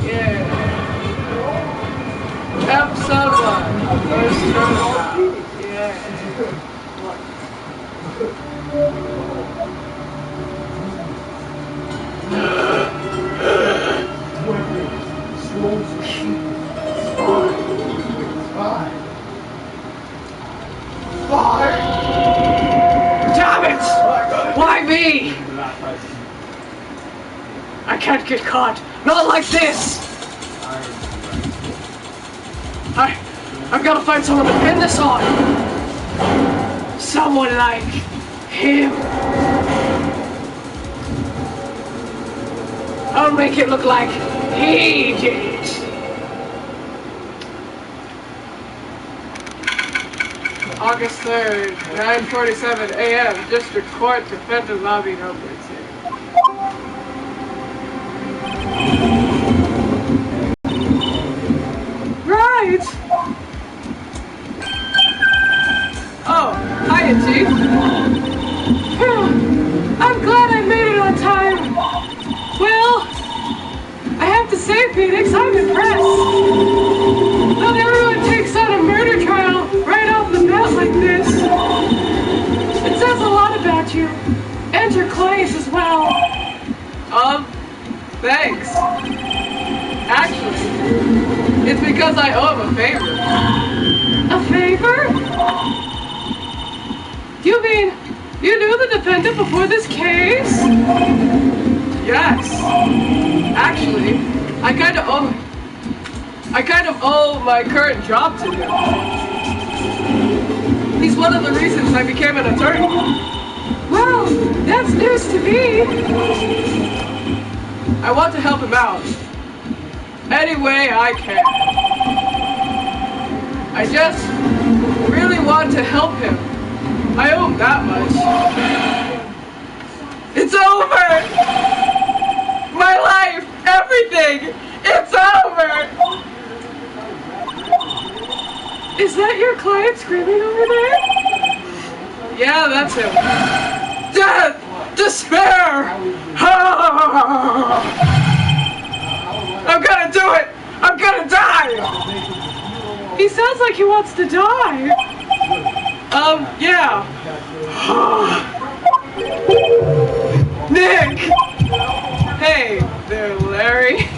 Yeah. Episode 1. First turnabout. Yeah. Damn it! Why me? I can't get caught. Not like this! I've got to find someone to pin this on. Someone like him. I'll make it look like he did. August 3rd, 9:47 a.m. District Court, Defendant Lobby Number 2. Right! Oh, hiya, Chief. Phew, I'm glad I made it on time. Well, I have to say, Phoenix, I'm impressed. Not everyone takes on a murder trial right off the bat like this. It says a lot about you, and your claims as well. Thanks. Actually, it's because I owe him a favor. A favor? You mean, you knew the defendant before this case? Yes. Actually, I kind of owe my current job to him. He's one of the reasons I became an attorney. Well, that's news to me. I want to help him out. Any way I can. I just really want to help him. I owe him that much. It's over! My life! Everything! It's over! Is that your client screaming over there? Yeah, that's him. Death! Despair! I'm gonna do it! I'm gonna die! He sounds like he wants to die. Yeah. Nick! Hey there, Larry.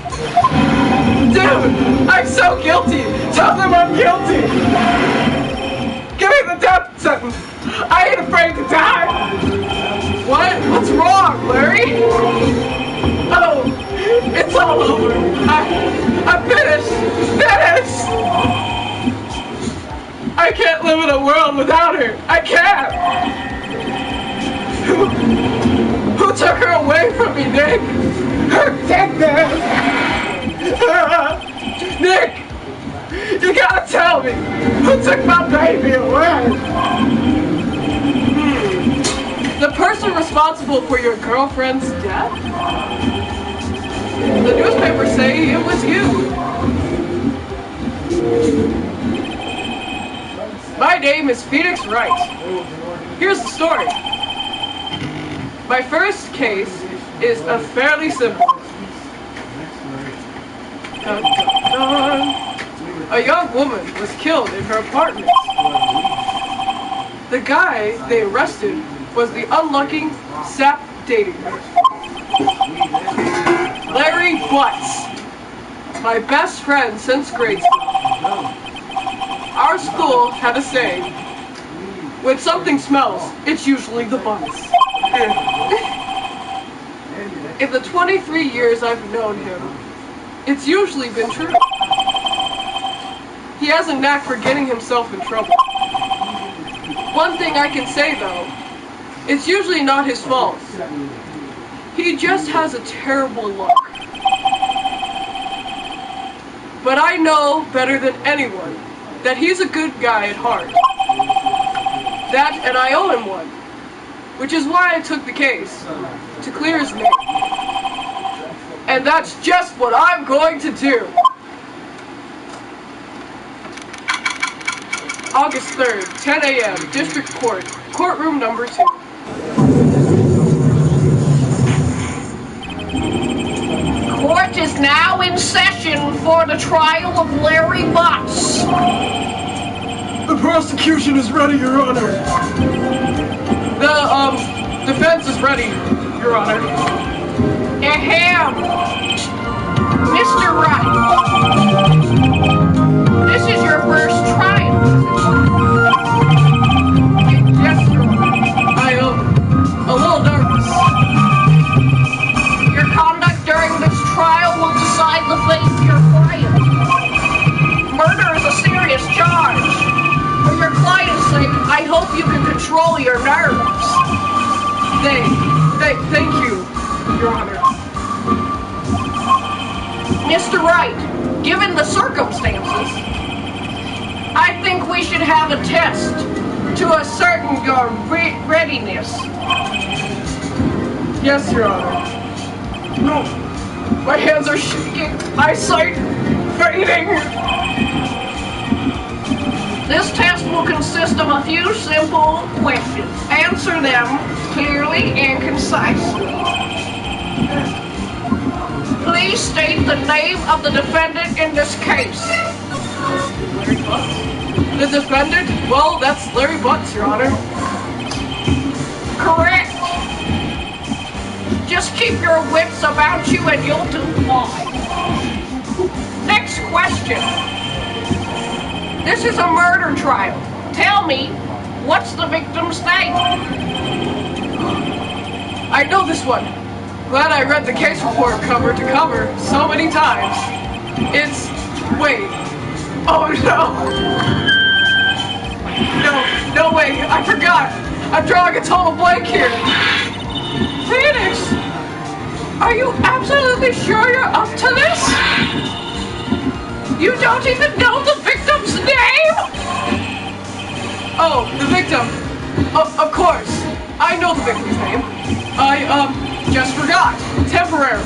Dude, I'm so guilty! Tell them I'm guilty! Give me the death sentence! I ain't afraid to die! What? What's wrong, Larry? Oh, it's all over. I'm finished! Finished! I can't live in a world without her! I can't! Who took her away from me, Nick? Her dead man! Nick! You gotta tell me! Who took my baby away? The person responsible for your girlfriend's death? The newspapers say it was you. My name is Phoenix Wright. Here's the story. My first case is a fairly simple. A young woman was killed in her apartment. The guy they arrested was the unlucky sap dating her. Larry Butts, my best friend since grade school. Our school had a saying, when something smells, it's usually the butts. In the 23 years I've known him, it's usually been true. He has a knack for getting himself in trouble. One thing I can say though, it's usually not his fault. He just has a terrible luck. But I know better than anyone that he's a good guy at heart. That and I owe him one. Which is why I took the case, to clear his name. And that's just what I'm going to do. August 3rd, 10 a.m., District Court, courtroom number 2. in session for the trial of Larry Butts. The prosecution is ready, Your Honor. The defense is ready, Your Honor. Ahem. Mr. Wright, this is your first trial. Yes, Your Honor. I am a little nervous. Your conduct during this trial will decide the fate of your client. Murder is a serious charge. For your client's sake, I hope you can control your nerves. Thank you, Your Honor. Mr. Wright, given the circumstances, I think we should have a test to ascertain your readiness. Yes, Your Honor. No, my hands are shaking. Eyesight fading. This test will consist of a few simple questions. Answer them clearly and concisely. Please state the name of the defendant in this case. Larry Butts? The defendant? Well, that's Larry Butts, Your Honor. Correct. Just keep your wits about you and you'll do fine. Next question. This is a murder trial. Tell me, what's the victim's name? I know this one. Glad I read the case report cover to cover so many times. It's... wait. Oh no! No way, I forgot! I'm drawing a total blank here! Phoenix! Are you absolutely sure you're up to this? You don't even know the victim's name? Oh, the victim. Of course. I know the victim's name. Just forgot. Temporarily.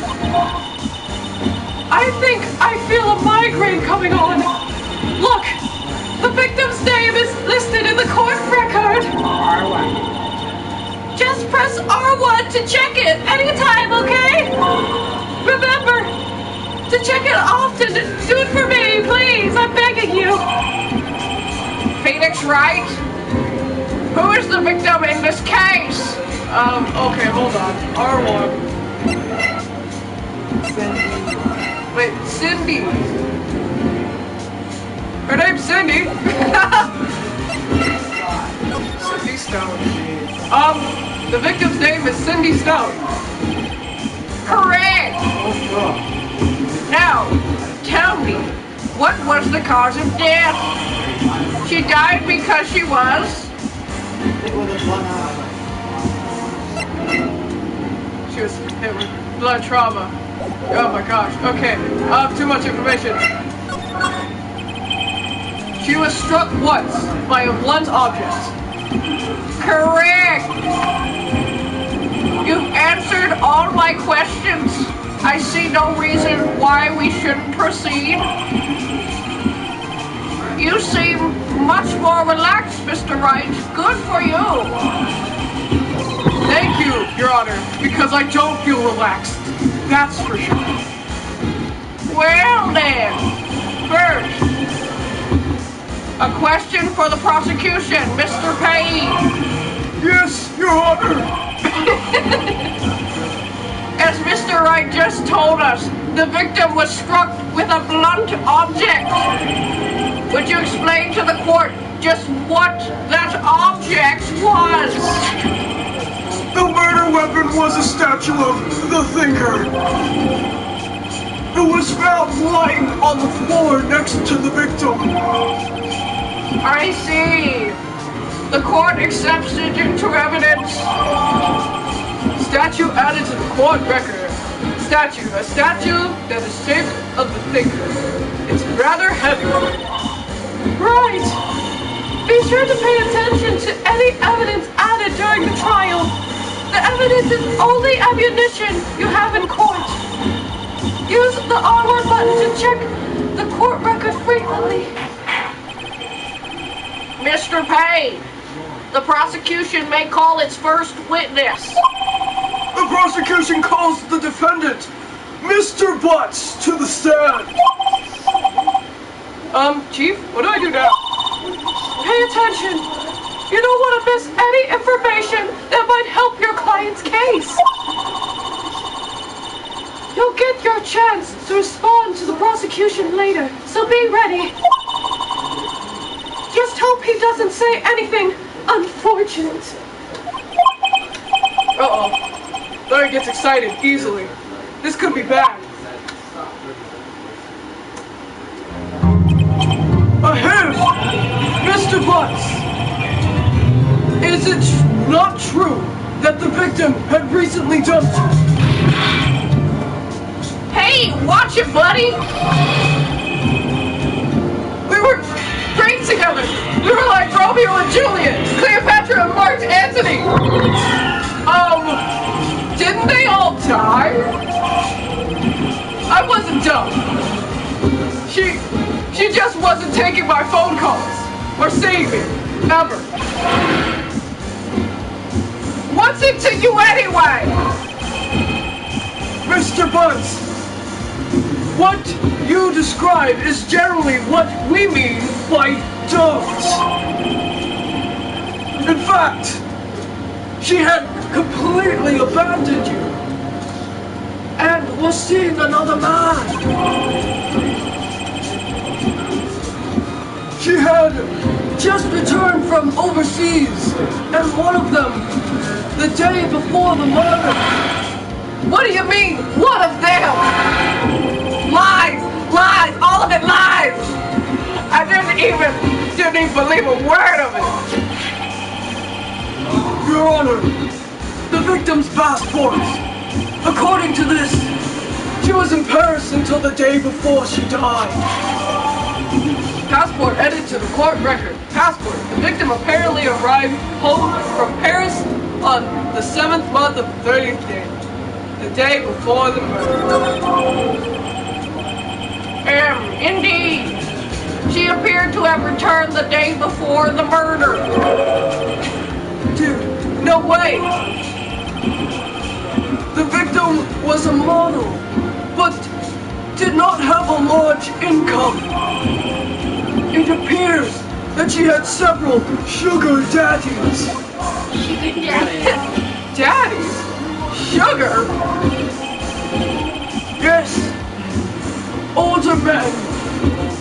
I think I feel a migraine coming on. Look, the victim's name is listed in the court record. R1. Just press R1 to check it anytime, okay? Remember to check it often. Do it for me, please. I'm begging you. Phoenix Wright? Who is the victim in this case? Okay, hold on. R1. Cindy. Wait, Cindy. Her name's Cindy. Cindy Stone. The victim's name is Cindy Stone. Correct. Now, tell me, what was the cause of death? She died because she was... She was hit with blood trauma. Oh my gosh. Okay. Too much information. She was struck once by a blunt object. Correct. You've answered all my questions. I see no reason why we shouldn't proceed. You seem much more relaxed, Mr. Wright. Good for you. Thank you, Your Honor, because I don't feel relaxed. That's for sure. Well then, first, a question for the prosecution, Mr. Payne. Yes, Your Honor. As Mr. Wright just told us, the victim was struck with a blunt object. Would you explain to the court just what that object was? The murder weapon was a statue of the Thinker. It was found lying on the floor next to the victim. I see. The court accepts it into evidence. Statue added to the court record. Statue. A statue that is shaped of the Thinker. It's rather heavy. Right. Be sure to pay attention to any evidence added during the trial. The evidence is only ammunition you have in court. Use the R1 button to check the court record frequently. Mr. Payne, the prosecution may call its first witness. The prosecution calls the defendant, Mr. Butts to the stand! Chief, what do I do now? Pay attention! You don't want to miss any information that might help your client's case. You'll get your chance to respond to the prosecution later, so be ready. Just hope he doesn't say anything unfortunate. Uh-oh. Larry gets excited easily. This could be bad. Ahem! Mr. Butts! Is it not true that the victim had recently dumped you? Hey, watch it, buddy! We were great together! We were like Romeo and Juliet, Cleopatra and Mark Antony! Didn't they all die? I wasn't dumb. She just wasn't taking my phone calls. Or seeing me. Ever. What's it to you anyway? Mr. Butts, what you describe is generally what we mean by dumped. In fact, she had completely abandoned you and was seeing another man. She had just returned from overseas, and one of them, the day before the murder. What do you mean, one of them? Lies! Lies! All of it lies! I didn't even believe a word of it! Your Honor, the victim's passport. According to this, she was in Paris until the day before she died. Passport added to the court record. Passport. The victim apparently arrived home from Paris on the 7th month of the 30th day. The day before the murder. Indeed. She appeared to have returned the day before the murder. Dude, No way! the victim was a model, but did not have a large income. It appears that she had several sugar daddies. Daddy? Sugar? Yes, older men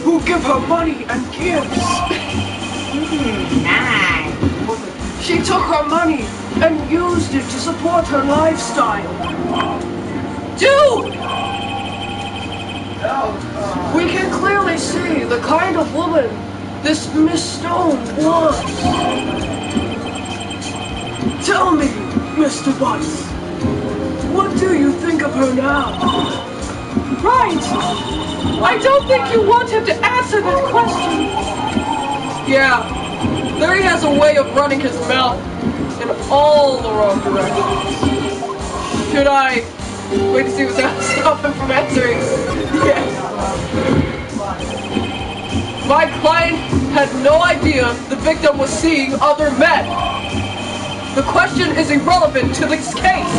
who give her money and gifts. She took her money and used it to support her lifestyle. Dude! We can clearly see the kind of woman this Miss Stone was. Tell me, Mr. Butts, what do you think of her now? Right! I don't think you want him to answer that question. Yeah, Larry has a way of running his mouth in all the wrong directions. Should I wait to see what's stopping from answering? Yes. My client had no idea the victim was seeing other men. The question is irrelevant to this case.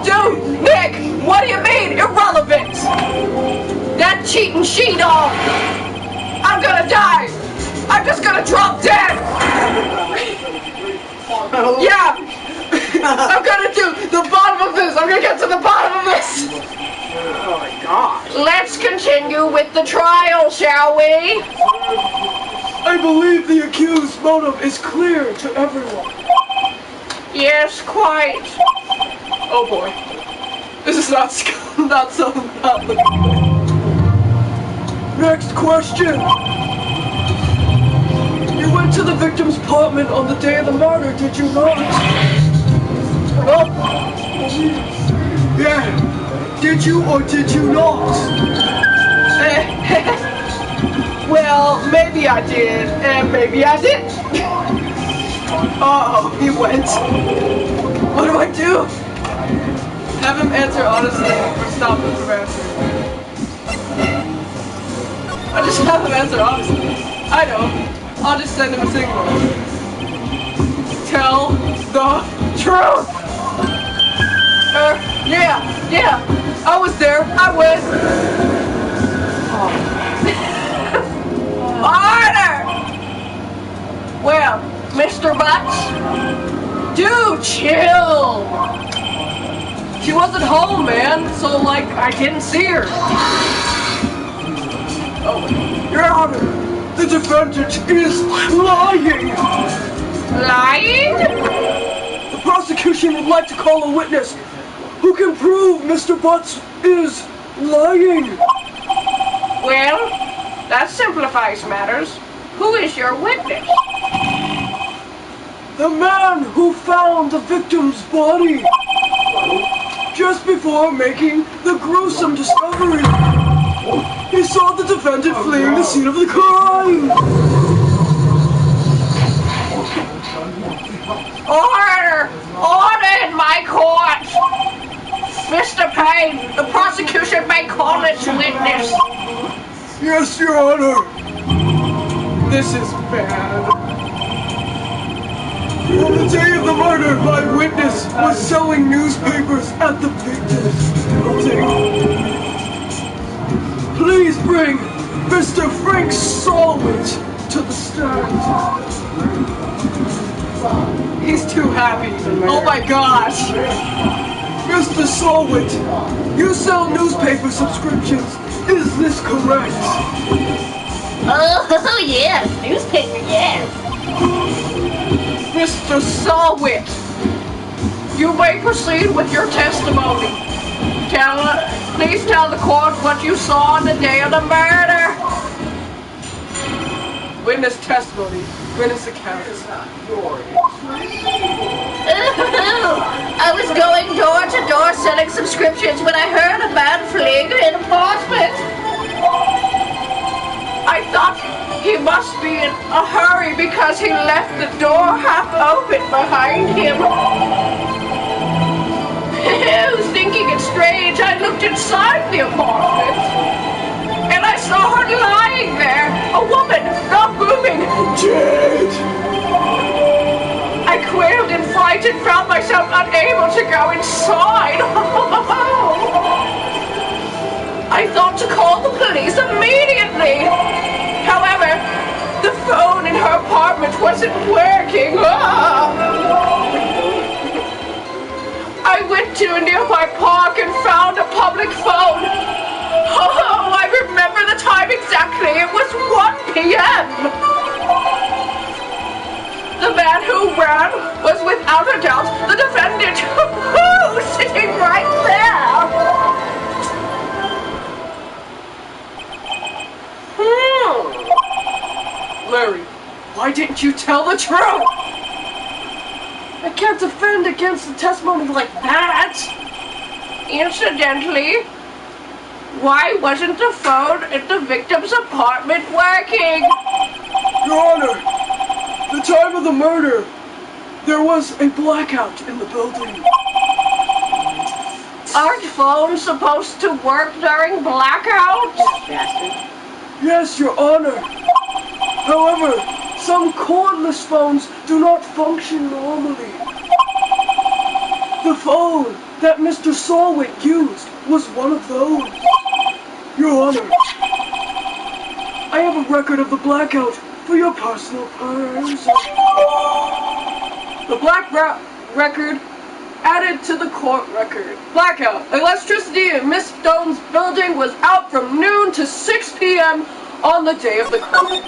Dude, Nick, what do you mean irrelevant? That cheating she-dog. I'm gonna die. I'm just gonna drop dead. Yeah. I'm gonna do the bottom of this. I'm gonna get to the bottom of this. Oh my gosh. Let's continue with the trial, shall we? I believe the accused's motive is clear to everyone. Yes, quite. Oh boy. This is not looking good. Next question. You went to the victim's apartment on the day of the murder, did you not? Oh. Yeah. Did you or did you not? Well, maybe I did, and maybe I didn't. Uh-oh, he went. What do I do? Have him answer honestly or stop him from answering. I just have him answer honestly. I know. I'll just send him a signal. Tell the truth. truth! Yeah, I was there. I went. Order! Well, Mr. Butts, Dude, chill! She wasn't home, man, so, like, I didn't see her. Oh, Your Honor, the defendant is lying! lying? The prosecution would like to call a witness who can prove Mr. Butts is lying. Well, that simplifies matters. Who is your witness? The man who found the victim's body just before making the gruesome discovery. He saw the defendant fleeing the scene of the crime. Order! Order in my court! Mr. Payne, the prosecution may call its witness. Yes, Your Honor. This is bad. On the day of the murder, my witness was selling newspapers at the victim's building. Please bring Mr. Frank Solwit to the stand. He's too happy. Oh my gosh. Mr. Solwit, you sell newspaper subscriptions. Is this correct? Oh, yes. Newspaper, yes. Mr. Solwit, you may proceed with your testimony. Please tell the court what you saw on the day of the murder. Witness testimony. Witness account. I was going door to door selling subscriptions when I heard a man fleeing in an apartment. I thought he must be in a hurry because he left the door half open behind him. Thinking it strange, I looked inside the apartment, and I saw her lying there, a woman, not moving, dead. I quailed in fright and found myself unable to go inside. I thought to call the police immediately. However, the phone in her apartment wasn't working. I went to a nearby park and found a public phone. Oh, I remember the time exactly. It was 1 p.m. The man who ran was without a doubt the defendant, sitting right there. Larry, why didn't you tell the truth? I can't defend against a testimony like that. Incidentally, why wasn't the phone at the victim's apartment working? Your Honor, the time of the murder, there was a blackout in the building. Aren't phones supposed to work during blackouts? Yes, Your Honor. However, some cordless phones do not function normally. The phone that Mr. Solwit used was one of those. Your Honor, I have a record of the blackout for your personal perusal. The record added to the court record. Blackout. Electricity in Miss Stone's building was out from noon to 6 p.m. on the day of the crime.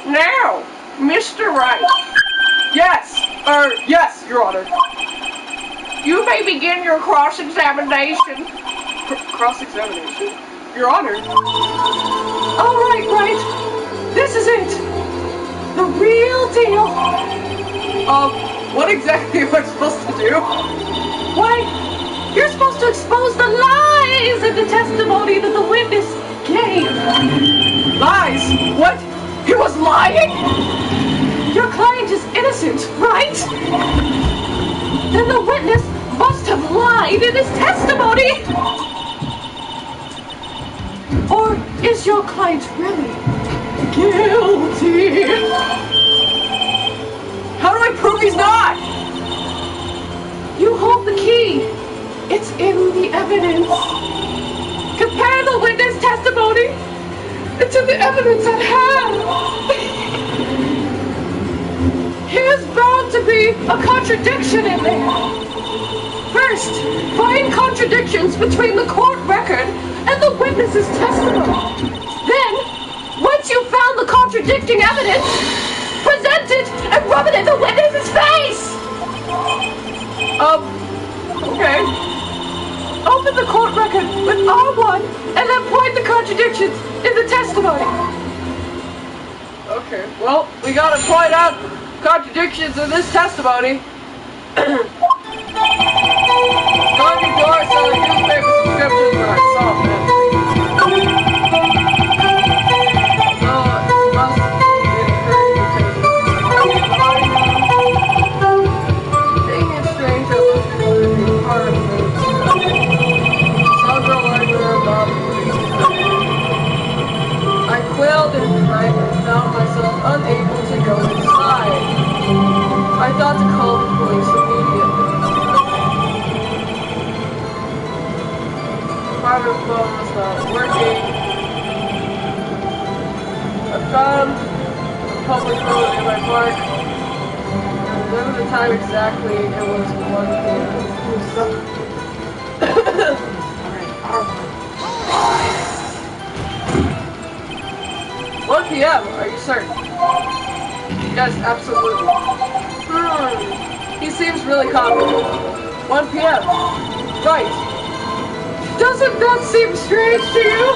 Now, Mr. Wright. Yes, Your Honor. You may begin your cross-examination. Cross-examination? Your Honor. All right, Wright. This is it. The real deal. What exactly am I supposed to do? Why, you're supposed to expose the lies in the testimony that the witness gave. Lies? What? He was lying? Your client is innocent, right? Then the witness must have lied in his testimony. Or is your client really guilty? How do I prove he's not? in the evidence. Compare the witness testimony to the evidence at hand. Here's bound to be a contradiction in there. First, find contradictions between the court record and the witness's testimony. Then, once you've found the contradicting evidence, present it and rub it in the witness's face! Okay. Open the court record with R1 and then point the contradictions in the testimony. Okay, well, we gotta point out contradictions in this testimony. Garden door selling newspaper subscriptions when I saw that. So, it must have occurred because being it strange that most people would be part of the Sandra Library about I quailed in the night and found myself unable to go inside. I thought to call the police immediately. The private phone was not working. I found a public road in my park. And remember the time exactly, it was 1 p.m. 1 p.m., are you certain? Yes, absolutely. He seems really confident. 1 p.m. Right. Doesn't that seem strange to you?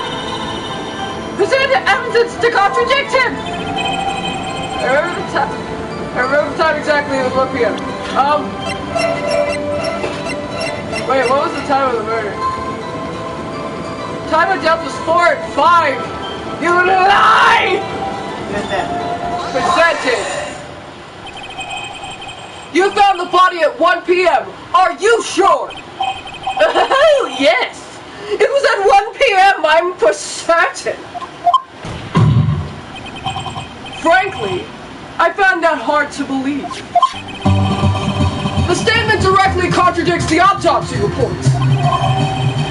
Present evidence to contradict him! I remember the time exactly, it was 1 p.m. Wait, what was the time of the murder? Time of death was 4 and 5! You lie! Presented! You found the body at 1 p.m. Are you sure? Oh, yes! It was at 1 p.m. I'm for certain. Frankly, I found that hard to believe. The statement directly contradicts the autopsy reports.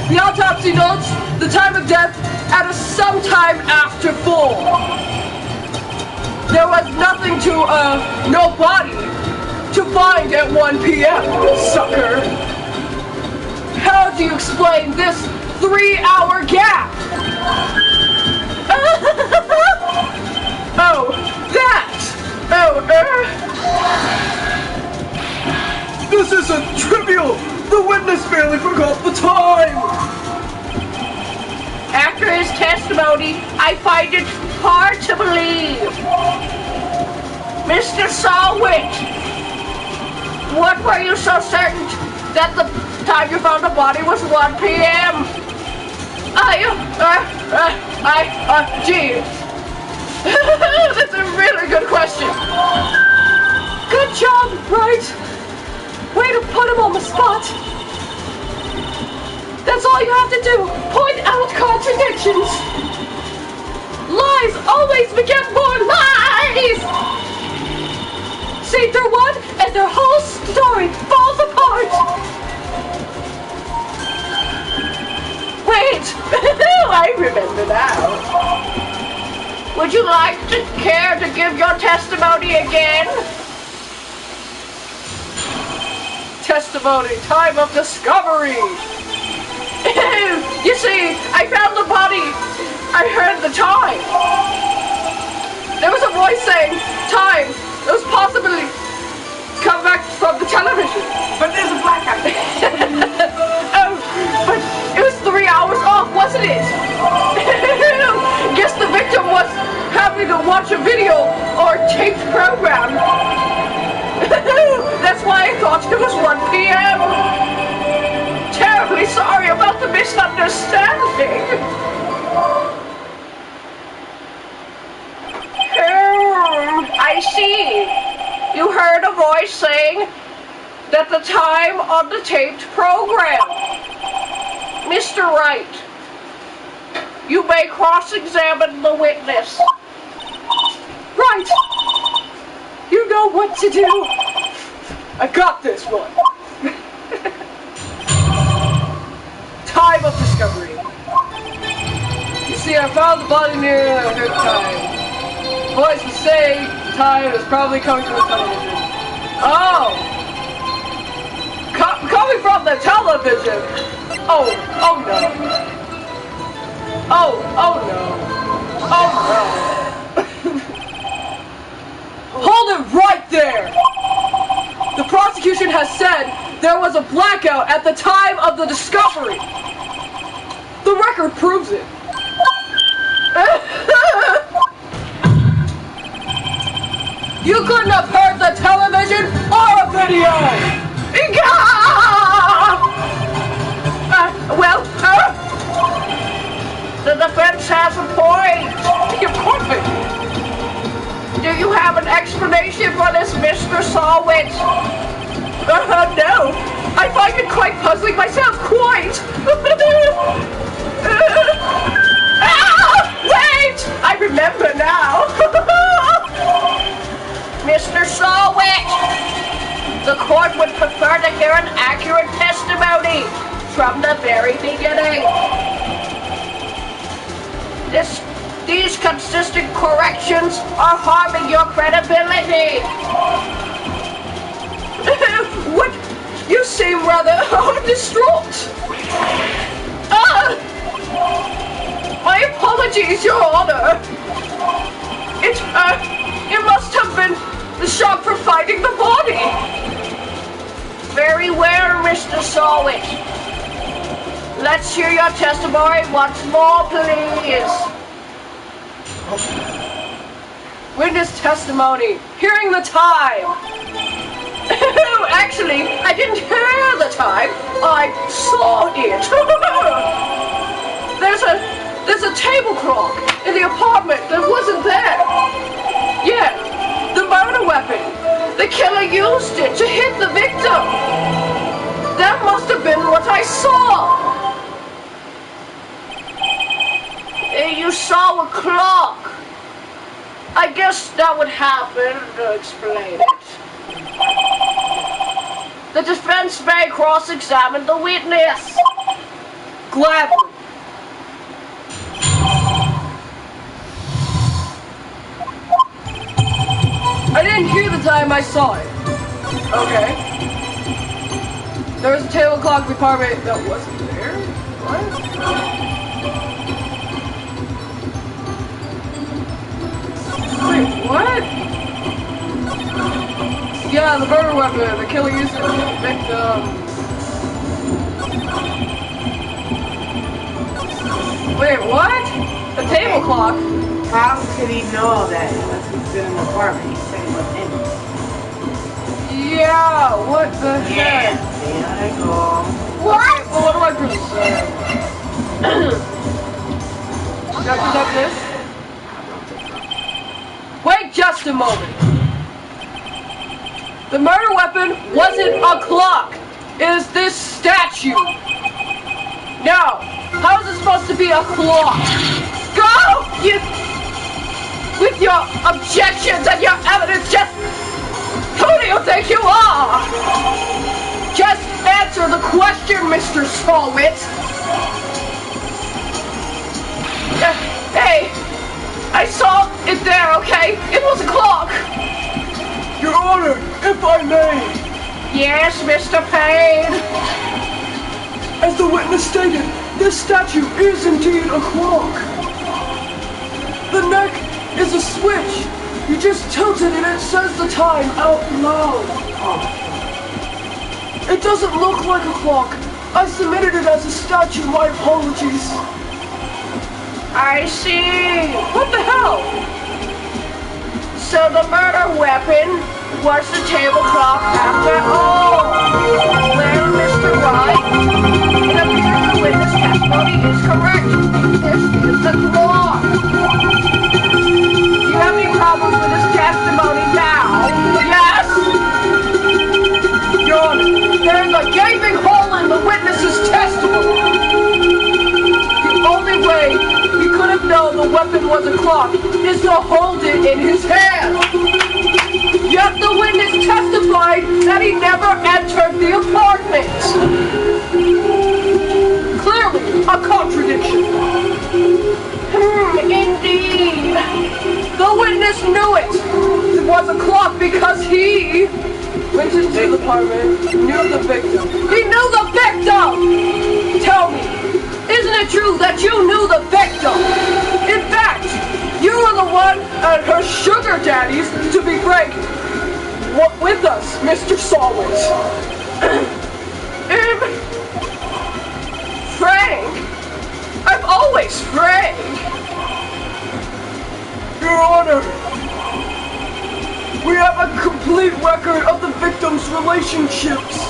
The autopsy notes the time of death at sometime after 4. There was nothing no body to find at 1 p.m., sucker. How do you explain this 3-hour gap? Oh, that! This isn't trivial! The witness barely forgot the time! After his testimony, I find it hard to believe. Mr. Sawwit, what were you so certain that the time you found the body was 1 p.m.? Gee. That's a really good question. Good job, Wright. Way to put him on the spot. That's all you have to do. Point out contradictions. Lies always beget more lies. See through one, and their whole story falls apart. Wait, I remember now. Would you like to care to give your testimony again? Testimony, time of discovery. You see, I found the body. I heard the time. There was a voice saying, time. It was possibly come back from the television. But there's a blackout. Oh, but it was 3 hours off, wasn't it? Guess the victim was having to watch a video or taped program. That's why I thought it was 1 p.m. Terribly sorry about the misunderstanding. I see. You heard a voice saying that the time on the taped program. Mr. Wright, you may cross-examine the witness. Right. You know what to do. I got this one. time of discovery. You see, I found the body near her time. The voice was saying time is probably coming from the television. Oh! Coming from the television! Oh no. Oh no. Oh no. Hold it right there! The prosecution has said there was a blackout at the time of the discovery. The record proves it. You couldn't have heard the television or a video! The defense has a point. Of course I Do you have an explanation for this, Mr. Sawwitz? No. I find it quite puzzling myself, quite. Wait! I remember now. Mr. Sawwitz, the court would prefer to hear an accurate testimony from the very beginning. These consistent corrections are harming your credibility. What? You seem rather distraught. My apologies, Your Honor. It must have been the shock from finding the body. Very well, Mr. Sawwitz. Let's hear your testimony once more, please. Witness testimony. Hearing the time. Actually, I didn't hear the time. I saw it. There's a table clock in the apartment that wasn't there. Yeah, the murder weapon. The killer used it to hit the victim. That must have been what I saw. You saw a clock. I guess that would happen to explain it. The defense may cross-examine the witness. Gladly. I didn't hear the time, I saw it. Okay. There was a table clock in the apartment that wasn't there. What? Wait, what? Yeah, the murder weapon. The killer used it to hit the victim. Wait, what? The table clock? How could he know that unless he's been in the apartment? He said he was in it. Yeah, what the heck? Yeah, there I go. What? Well, what do I present? Should I present this? Wait just a moment. The murder weapon wasn't a clock. It is this statue. Now, how is it supposed to be a clock? Go! You... With your objections and your evidence, just... Who do you think you are? Just answer the question, Mr. Sawwitz. Hey, I saw it there, okay? It was a clock. Your Honor, if I may. Yes, Mr. Payne. As the witness stated, this statue is indeed a clock. The neck is a switch. You just tilt it and it says the time out loud. It doesn't look like a clock. I submitted it as a statue, my apologies. I see. What the hell? So the murder weapon was the table clock after all. Well, Mr. Wright, it appears the witness testimony is correct. This is the clock. Do you have any problems with this testimony now? Yes! Your Honor, there is a gaping hole in the witness's testimony. The only way he could have known the weapon was a clock is to hold it in his hand. Yet the witness testified that he never entered the apartment. Clearly, just knew it! It was a clock because he went into the apartment, knew the victim. He knew the victim! Tell me, isn't it true that you knew the victim? In fact, you were the one and her sugar daddies, to be frank, with us, Mr. Sawwitz. Frank? I'm always Frank. Your Honor, we have a complete record of the victim's relationships.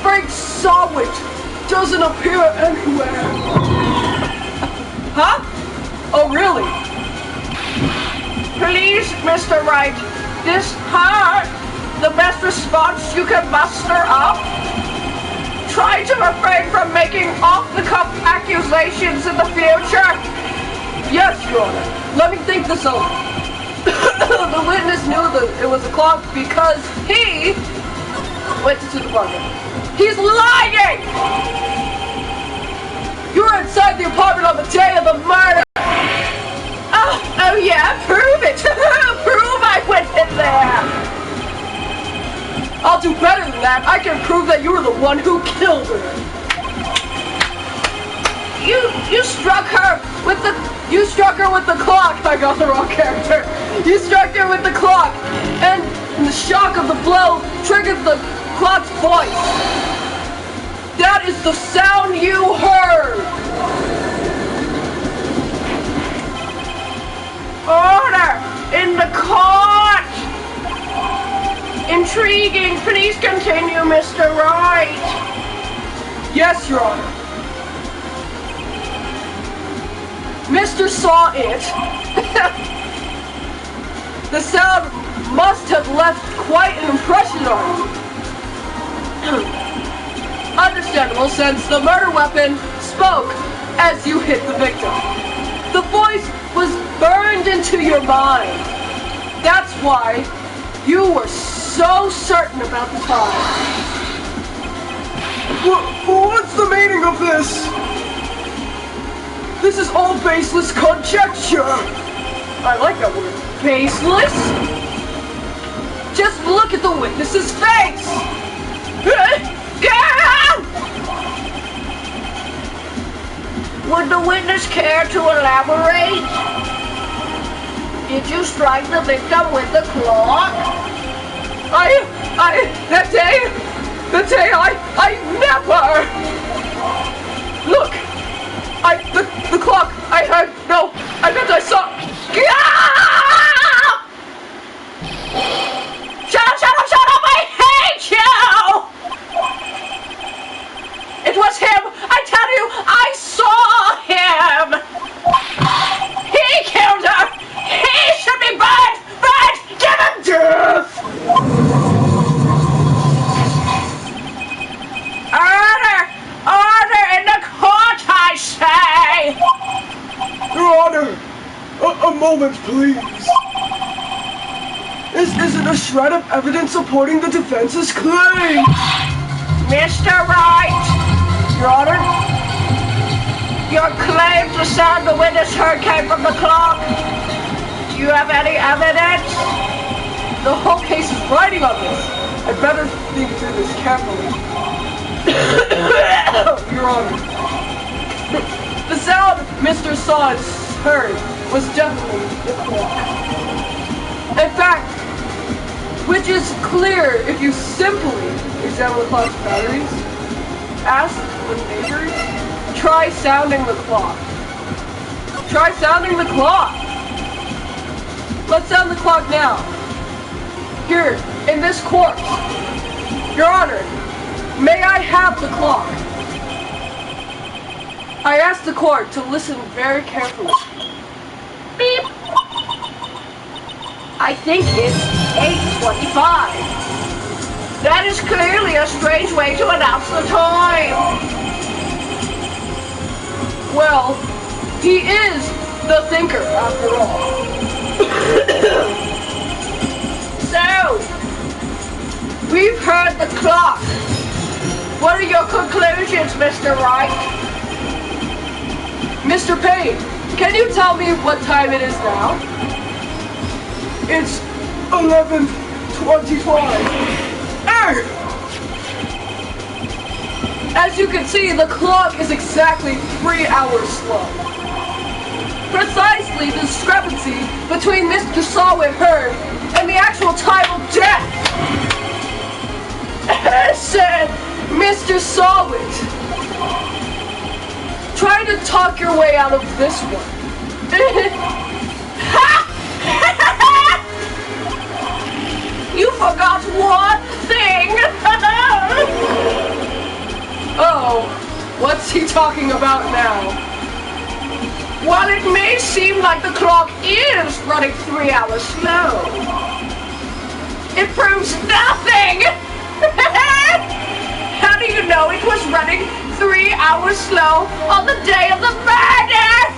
Frank Sawwitz doesn't appear anywhere. Huh? Oh, really? Please, Mr. Wright, this hurt. The best response you can muster up? Try to refrain from making off-the-cuff accusations in the future. Yes, Your Honor. Let me think this over. The witness knew that it was a clock because he went into the apartment. He's lying! You were inside the apartment on the day of the murder! Oh yeah, prove it! Prove I went in there! I'll do better than that. I can prove that you were the one who killed her. You struck her with the... You struck her with the clock! I got the wrong character. You struck her with the clock, and the shock of the blow triggered the clock's voice. That is the sound you heard! Order in the court! Intriguing. Please continue, Mr. Wright. Yes, Your Honor. Mr. Saw It. The sound must have left quite an impression on you. Understandable, since the murder weapon spoke as you hit the victim. The voice was burned into your mind. That's why you were so certain about the time. What's the meaning of this? This is all baseless conjecture. I like that word. Baseless? Just look at the witness's face. Would the witness care to elaborate? Did you strike the victim with the clock? That day, I never. Look, the clock, I bet I saw. Shut up, I hate you! It was him, I tell you, I saw him! He killed her! He should be burned! Give him death! Order in the court, I say! Your Honor, a moment, please. This isn't a shred of evidence supporting the defense's claim. Mr. Wright! Your Honor? Your claim to sound the witness heard came from the clock. Do you have any evidence? The whole case is riding on this. I'd better think through this carefully. Your Honor. The sound Mr. Sawwitz heard was definitely the clock. In fact, which is clear if you simply examine the clock's batteries, ask the neighbors, try sounding the clock. Try sounding the clock! Let's sound the clock now. Here, in this court. Your Honor, may I have the clock? I ask the court to listen very carefully. Beep! I think it's 8:25. That is clearly a strange way to announce the time. Well, he is the thinker, after all. So, we've heard the clock. What are your conclusions, Mr. Wright? Mr. Payne, can you tell me what time it is now? It's 11:25. As you can see, the clock is exactly 3 hours slow. Precisely the discrepancy between Mr. Sawit heard and the actual time of death. Said Mr. Sawit. Try to talk your way out of this one. You forgot one thing. Oh, what's he talking about now? While it may seem like the clock is running 3 hours slow, it proves nothing. How do you know it was running 3 hours slow on the day of the murder?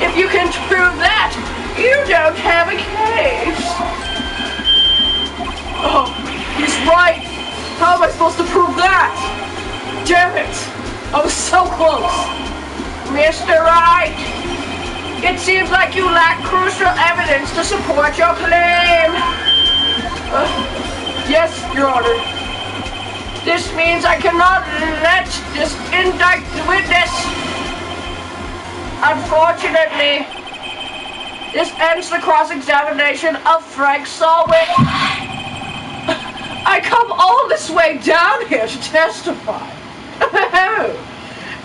If you can prove that, you don't have a case. Oh, he's right. How am I supposed to prove that? Damn it. I was so close. Mr. Wright, it seems like you lack crucial evidence to support your claim. Yes, Your Honor. This means I cannot indict the witness. Unfortunately, this ends the cross-examination of Frank Sawit. I come all this way down here to testify.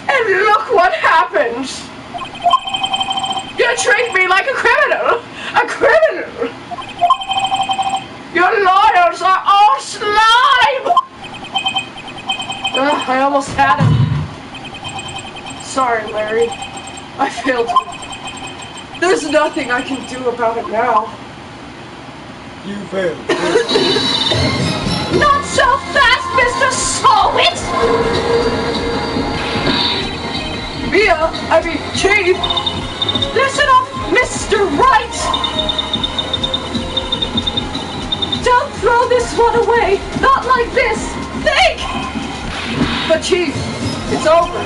And look what happens. You treat me like a criminal. A criminal. Your lawyers are all slime. I almost had him. Sorry, Larry. I failed you. There's nothing I can do about it now. You failed. Not so fast, Mr. Sawit. Chief! Listen up, Mr. Wright! Don't throw this one away! Not like this! Think! But Chief, it's over.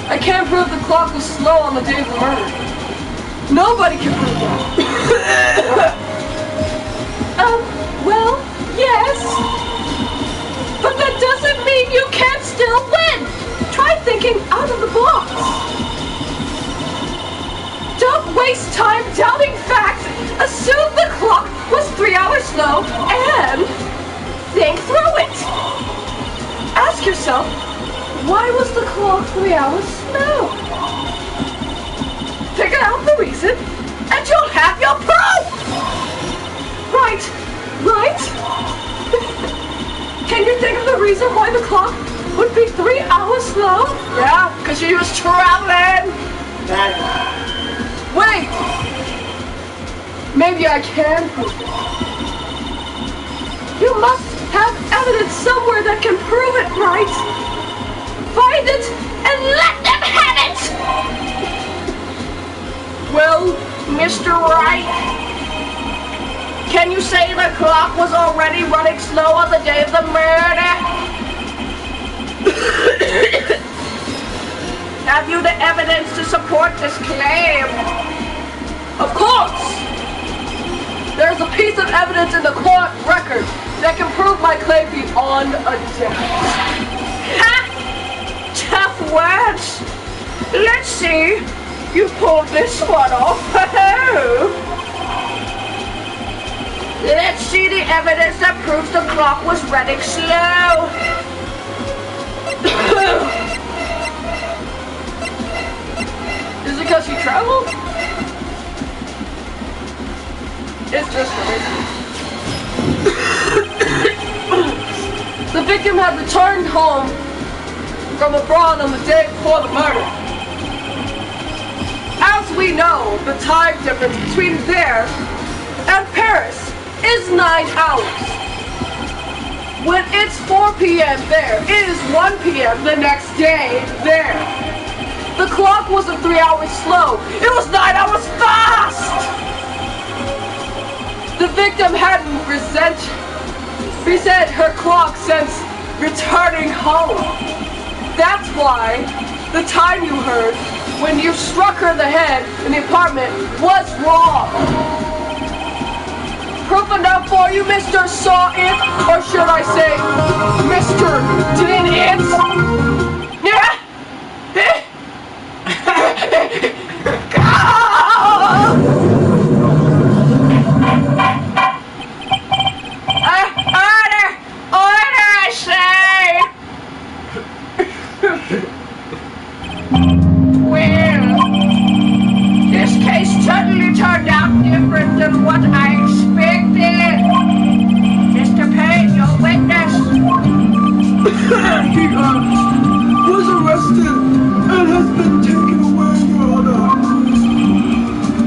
I can't prove the clock was slow on the day of the murder. Nobody can prove that. Well, yes. But that doesn't mean you can't still win! Try thinking out of the box! Don't waste time doubting facts! Assume the clock was 3 hours slow and think through it! Ask yourself, why was the clock 3 hours slow? Figure out the reason and you'll have your proof! Right! Can you think of the reason why the clock would be 3 hours slow? Yeah, because she was traveling. Wait! Maybe I can prove it. You must have evidence somewhere that can prove it, right? Find it and let them have it! Well, Mr. Wright, can you say the clock was already running slow on the day of the murder? Have you the evidence to support this claim? Of course! There's a piece of evidence in the court record that can prove my claim beyond a doubt. Ha! Tough words. Let's see. You pulled this one off. Let's see the evidence that proves the clock was running slow. Is it because she traveled? It's just crazy. The victim had returned home from abroad on the day before the murder. As we know, the time difference between there and Paris is 9 hours. When it's 4 p.m. there, it is 1 p.m. the next day there. The clock wasn't 3 hours slow, it was 9 hours fast! The victim hadn't reset her clock since returning home. That's why the time you heard when you struck her in the head in the apartment was wrong. Proof enough for you, Mr. Saw It? Or should I say, Mr. Did It? Yeah? Order, I say! Well, this case suddenly turned out different than what I expected. Mr. Payne, your witness. He was arrested and has been taken away, Your Honor.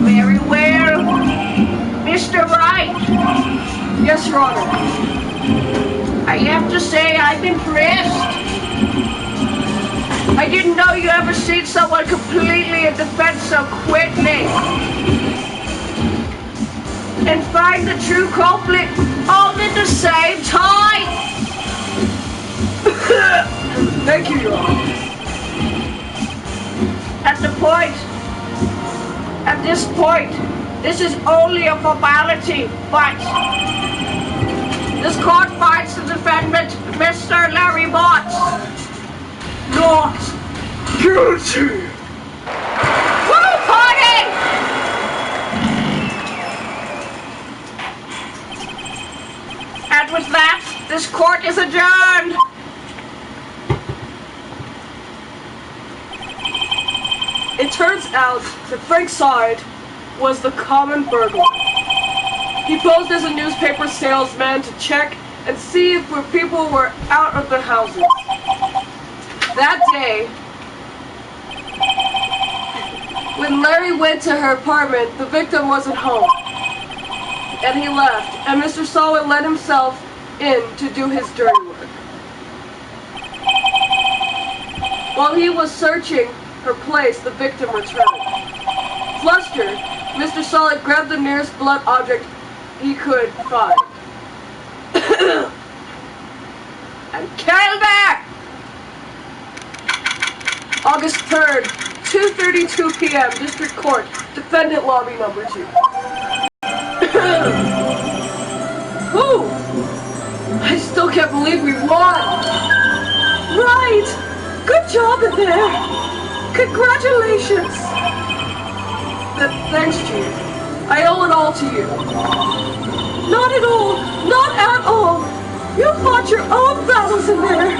Very well. Mr. Wright. Yes, Your Honor. I have to say I'm impressed. I didn't know you ever seen someone completely in defense so quickly. And find the true culprit all at the same time. Thank you, Your Honor. At this point, this is only a formality, but this court finds the defendant, Mr. Larry Motts, Not guilty. Woo, party! And with that, this court is adjourned. It turns out that Frank Side was the common burglar. He posed as a newspaper salesman to check and see if people were out of their houses. That day, when Larry went to her apartment, the victim wasn't home. And he left, and Mr. Solomon let himself in to do his dirty work. While he was searching her place, the victim returned. Flustered, Mr. Solid grabbed the nearest blunt object he could find. And killed her! August 3rd, 2:32 p.m., District Court, Defendant Lobby Number 2. Ooh! I still can't believe we won! Right! Good job in there! Congratulations! Thanks, Chief. I owe it all to you. Not at all! Not at all! You fought your own battles in there!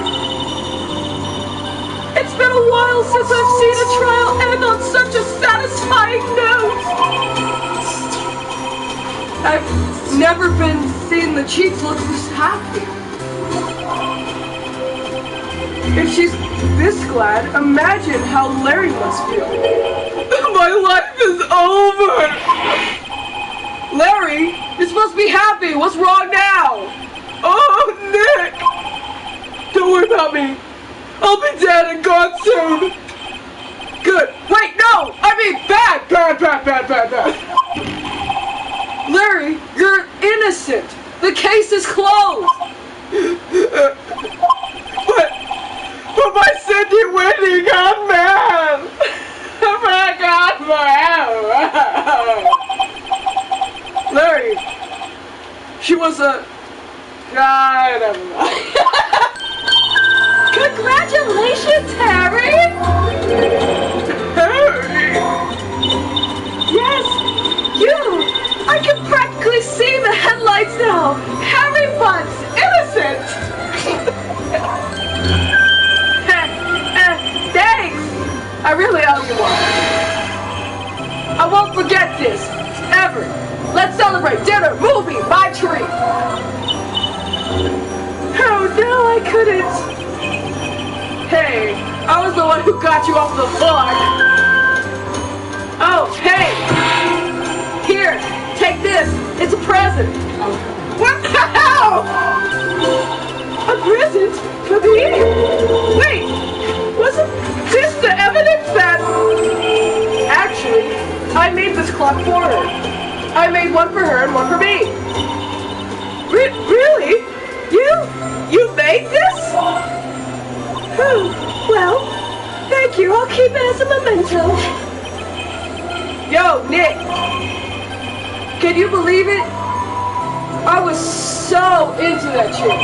It's been a while since I've seen a trial end on such a satisfying note! I've never been seeing the Chief look this happy. If she's this glad, imagine how Larry must feel. My life is over! Larry, you're supposed to be happy. What's wrong now? Oh, Nick! Don't worry about me. I'll be dead and gone soon. Good. Wait, no! I mean bad! Larry, you're innocent. The case is closed. But my Cindy Wendy got mad. I got mad. Larry, she was a... God, never mind. Congratulations, Harry! Harry! Yes, you! I can practically see the headlights now! Harry Butts, innocent! Thanks! I really owe you one. I won't forget this, ever. Let's celebrate dinner, movie, my treat! Oh, no, I couldn't. Hey, I was the one who got you off the floor. Oh, hey! Here, take this. It's a present. What the hell? A present for me? Wait, wasn't this the evidence that... Actually, I made this clock for her. I made one for her and one for me. Really? You made this? Oh, well, Thank you. I'll keep it as a memento. Yo, Nick. Can you believe it? I was so into that chick.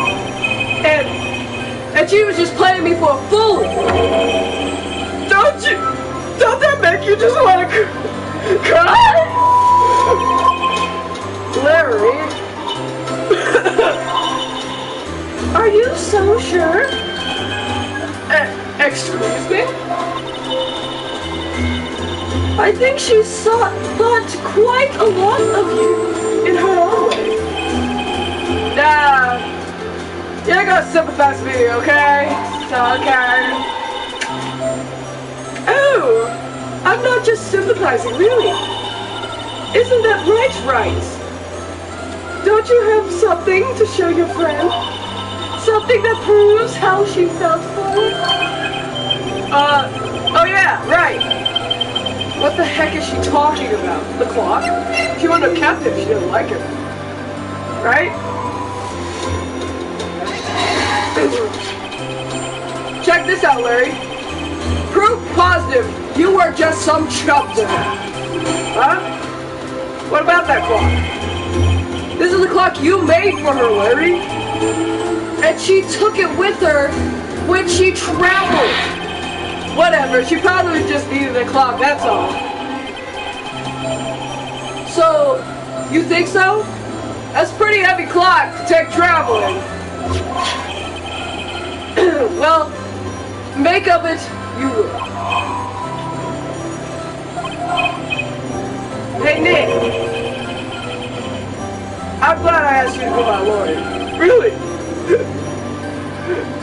And she was just playing me for a fool. Don't that make you just want to cry? Larry. Are you so sure? Excuse me? I think she thought quite a lot of you in her own way. Nah, you ain't gonna sympathize with me, okay? It's okay. Oh, I'm not just sympathizing, really. Isn't that right? Don't you have something to show your friend? Something that proves how she felt for it? Oh yeah, right. What the heck is she talking about? The clock? She wouldn't have kept it if she didn't like it. Right? Check this out, Larry. Proof positive you were just some chump to her. Huh? What about that clock? This is the clock you made for her, Larry. And she took it with her when she traveled. Whatever, she probably just needed a clock, that's all. So, you think so? That's a pretty heavy clock to take traveling. Well, make of it you will. Hey, Nick. I'm glad I asked you to be my lawyer. Really?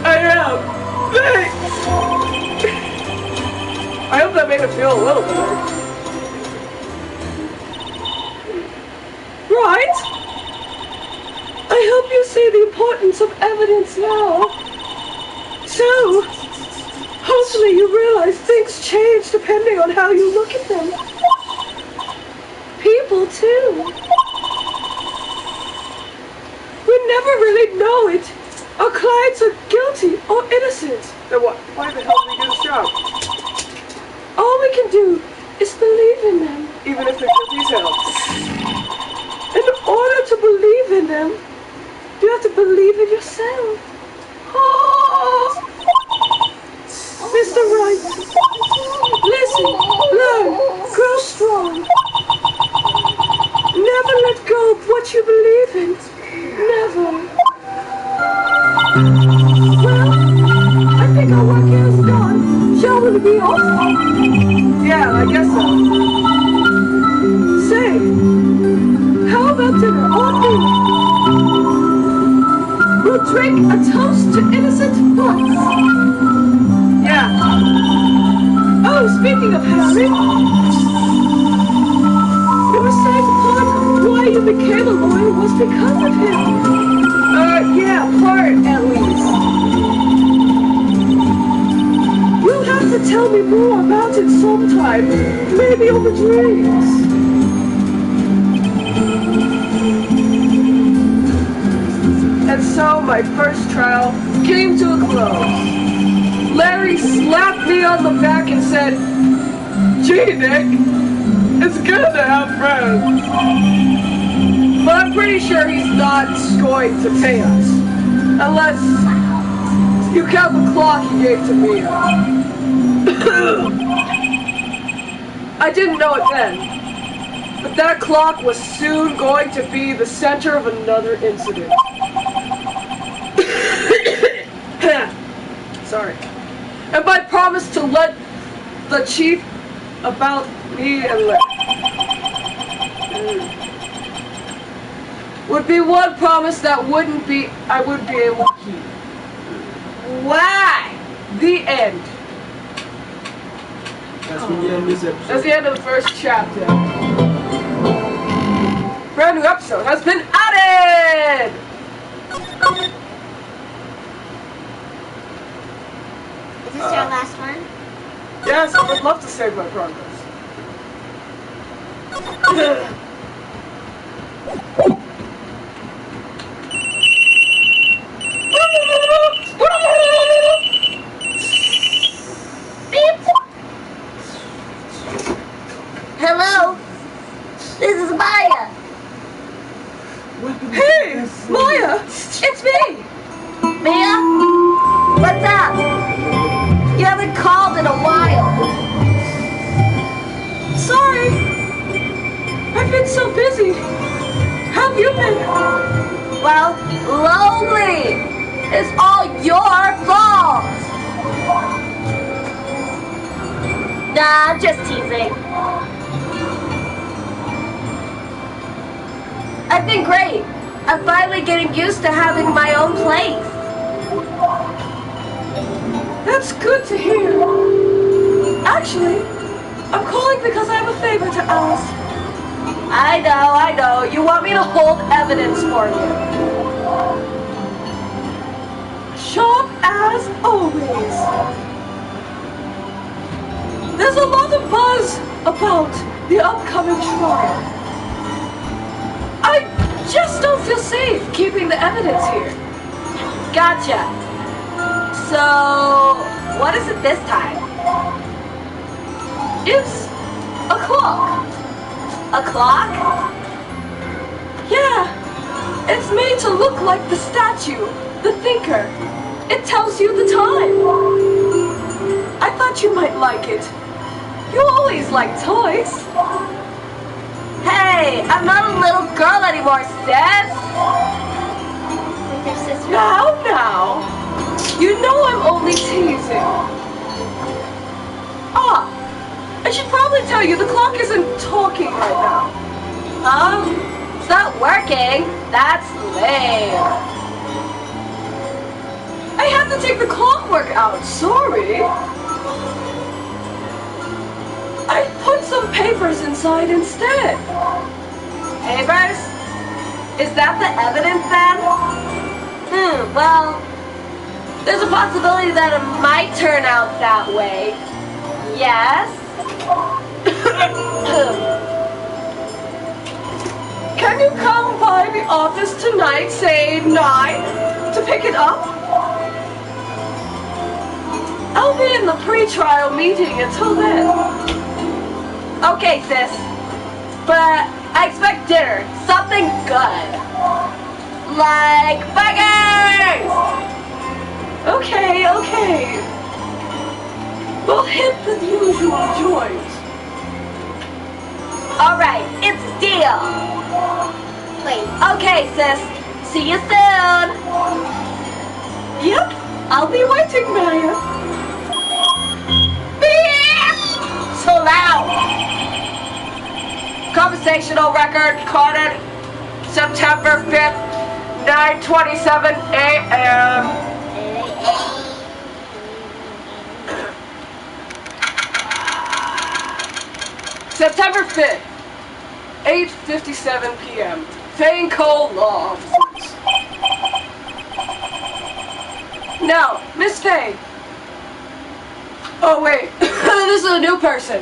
I am. Thanks. I hope that made it feel a little better. Right? I hope you see the importance of evidence now. So, hopefully you realize things change depending on how you look at them. People, too. We never really know it. Our clients are guilty or innocent. Then what? Why the hell do we do this job? All we can do is believe in them, even if they're guilty as hell. In order to believe in them, you have to believe in yourself. Oh, Mr. Wright, listen, learn, grow strong. Never let go of what you believe in. Never. Well, I think our work here is done. Shall we be off? Yeah, I guess so. Say, how about dinner on me? We'll drink a toast to innocent hearts. Yeah. Oh, speaking of Harry, you were saying part of why you became a lawyer was because of him. Yeah, part at least. You'll have to tell me more about it sometime, maybe over drinks. And so my first trial came to a close. Larry slapped me on the back and said, "Gee, Nick, it's good to have friends." But I'm pretty sure he's not going to pay us. Unless you count the clock he gave to me. I didn't know it then. But that clock was soon going to be the center of another incident. Sorry. And my promise to let the chief about me and Larry would be one promise that I wouldn't be able to keep. Why? The end. That's when you end this episode. That's the end of the first chapter. Brand new episode has been added! Is this your last one? Yes, I would love to save my progress. Beep! Maya, it's me. Mia? What's up? You haven't called in a while. Sorry. I've been so busy. How have you been? Well, lonely. It's all your fault. Nah, I'm just teasing. I've been great. I'm finally getting used to having my own place. That's good to hear. Actually, I'm calling because I have a favor to ask. I know. You want me to hold evidence for you. Sharp as always. There's a lot of buzz about the upcoming trial. I just don't feel safe keeping the evidence here. Gotcha. So, what is it this time? It's a clock. A clock? Yeah, it's made to look like the statue, the thinker. It tells you the time. I thought you might like it. You always like toys. Hey, I'm not a little girl anymore, sis. With your sister. Now. You know I'm only teasing. Ah, I should probably tell you the clock isn't talking right now. It's not working. That's lame. I had to take the clockwork out, sorry. I put some papers inside instead. Papers? Is that the evidence then? Well, there's a possibility that it might turn out that way. Yes? Can you come by the office tonight, say 9, to pick it up? I'll be in the pre-trial meeting until then. Okay, sis. But I expect dinner. Something good. Like burgers! Okay. We'll hit the usual joints. Alright, it's a deal. Wait. Okay, sis. See you soon. Yep, I'll be waiting, Maya. So loud. Conversational record recorded September 5th, 9:27 a.m. September 5th, 8:57 p.m. Fanco Law Offices. Now, Miss Faye. Oh, wait. This is a new person.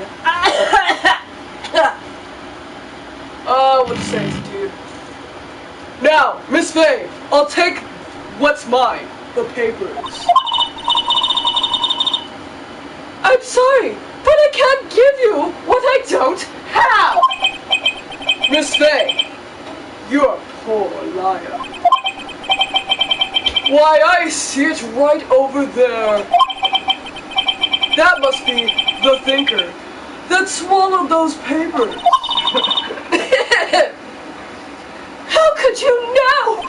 Oh, what a sense, dude. Now, Miss Faye, I'll take what's mine, the papers. I'm sorry, but I can't give you what I don't have. Miss Faye, you're a poor liar. Why, I see it right over there. That must be the thinker that swallowed those papers. How could you know?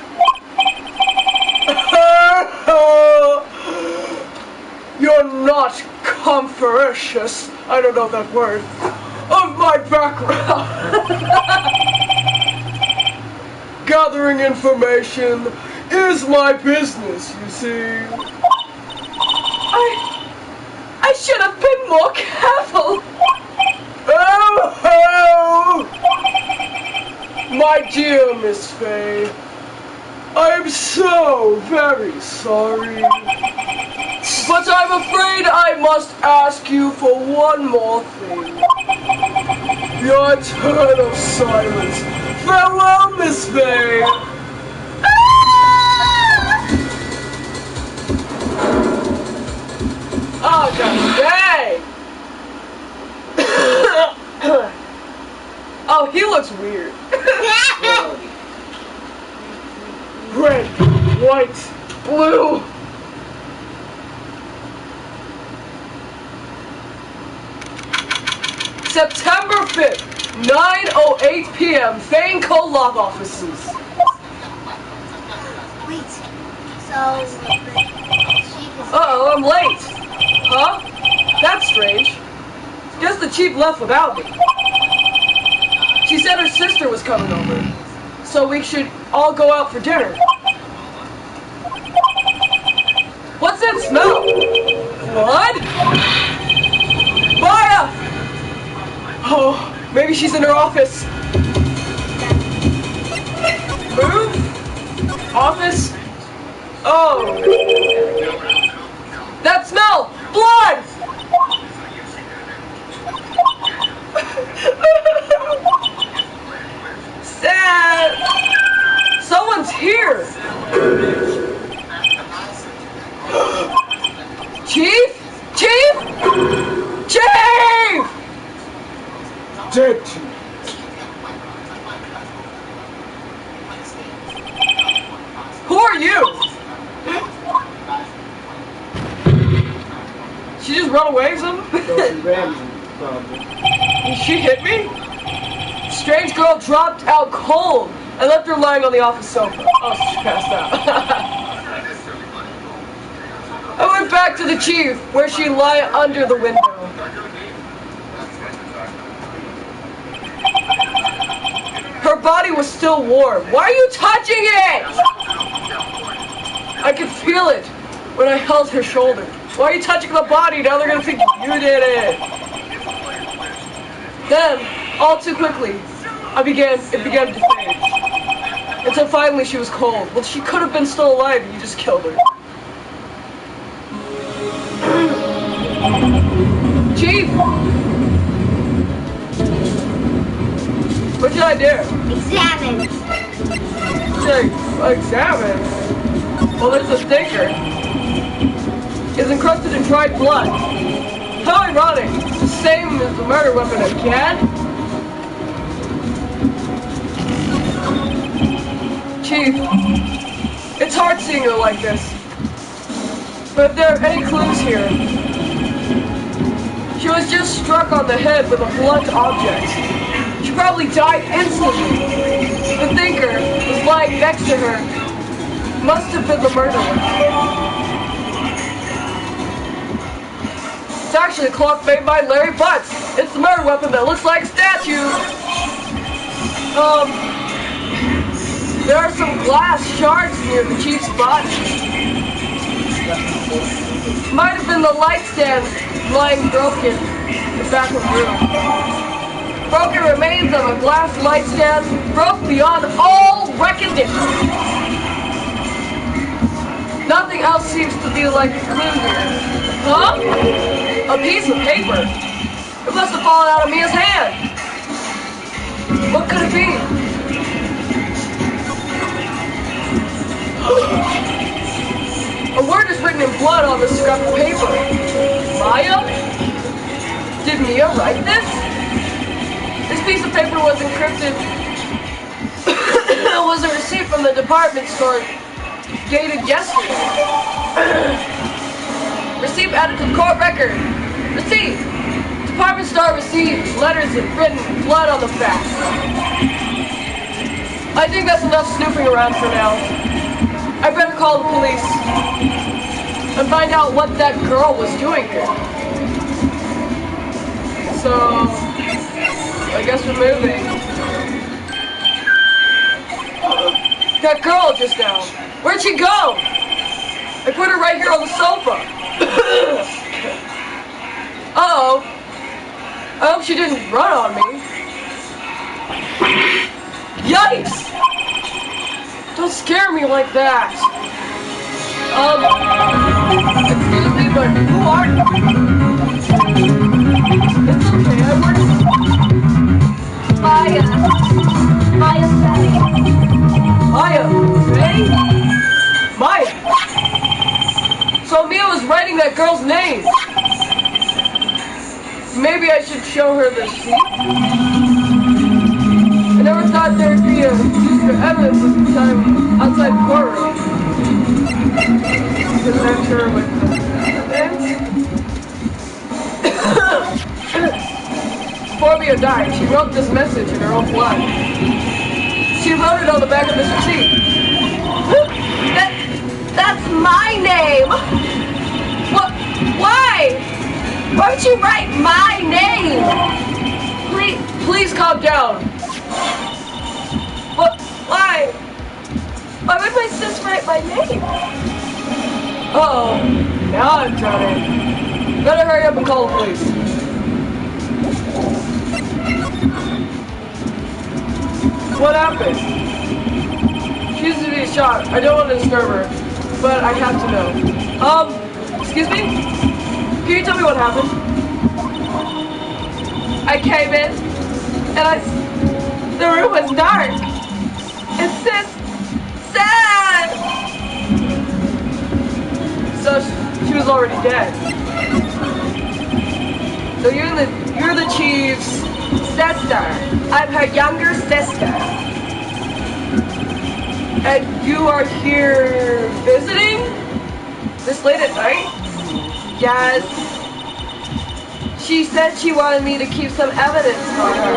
You're not conscious, I don't know that word, of my background. Gathering information is my business, you see. I should have been more careful. Oh! My dear Miss Faye, I'm so very sorry. But I'm afraid I must ask you for one more thing. Your eternal silence. Farewell, Miss Faye. Oh, dang! Oh, he looks weird. white, blue. September 5th, 9:08 p.m. Fane Co-Log offices. Wait. So, she is... Uh-oh, I'm late. Huh? That's strange. Guess the chief left without me. She said her sister was coming over, so we should all go out for dinner. What's that smell? Blood? Maya! Oh, maybe she's in her office. Room? Office? Oh. That smell! Blood! Sad. Someone's here. Chief? Chief? Chief! Dead. Who are you? She just run away or something? She hit me? Strange girl dropped out cold. I left her lying on the office sofa. Oh, she passed out. I went back to the chief, where she lay under the window. Her body was still warm. Why are you touching it? I could feel it when I held her shoulder. Why are you touching the body? Now they're gonna think you did it. Then, all too quickly, it began to fade. Until finally she was cold. Well, she could have been still alive and you just killed her. Chief! What should I do? Examine. Examine? Well, there's a sticker. It's encrusted in dried blood. How ironic. The same as the murder weapon again? Chief, it's hard seeing her like this. But if there are any clues here, she was just struck on the head with a blunt object. She probably died instantly. The thinker was lying next to her. Must have been the murderer. It's actually a clock made by Larry Butts. It's the murder weapon that looks like a statue. There are some glass shards near the chief's body. Might have been the light stand lying broken in the back of the room. Broken remains of a glass light stand broke beyond all recognition. Nothing else seems to be like a clue here. Huh? A piece of paper. It must have fallen out of Mia's hand. What could it be? A word is written in blood on the scrap of paper. Maya? Did Mia write this? This piece of paper was encrypted. It was a receipt from the department store dated yesterday. Receipt added to court record. Receipt. Department store received letters written in blood on the back. I think that's enough snooping around for now. I better call the police and find out what that girl was doing here. So, I guess we're moving. That girl just now. Where'd she go? I put her right here on the sofa. Uh-oh. I hope she didn't run on me. Yikes! Don't scare me like that. Excuse me, but who are you? It's okay, Edward. Maya Faye. Maya Faye? Maya? So Mia was writing that girl's name. Maybe I should show her the sheet? I never thought there would be a use for evidence at the time outside the courtroom. present her with the evidence. Before Mia died, she wrote this message in her own blood. She wrote it on the back of this receipt. That's my name! What? Why? Why would you write my name? Please calm down. What? Why? Why would my sis write my name? Uh-oh. Now I'm drowning. Better hurry up and call the police. What happened? She used to be shot. I don't want to disturb her, but I have to know. Excuse me? Can you tell me what happened? I came in, and the room was dark. And sis said. So she was already dead. So you're the chief's Sister. I'm her younger sister. and you are here visiting? This late at night? Yes. She said she wanted me to keep some evidence for her.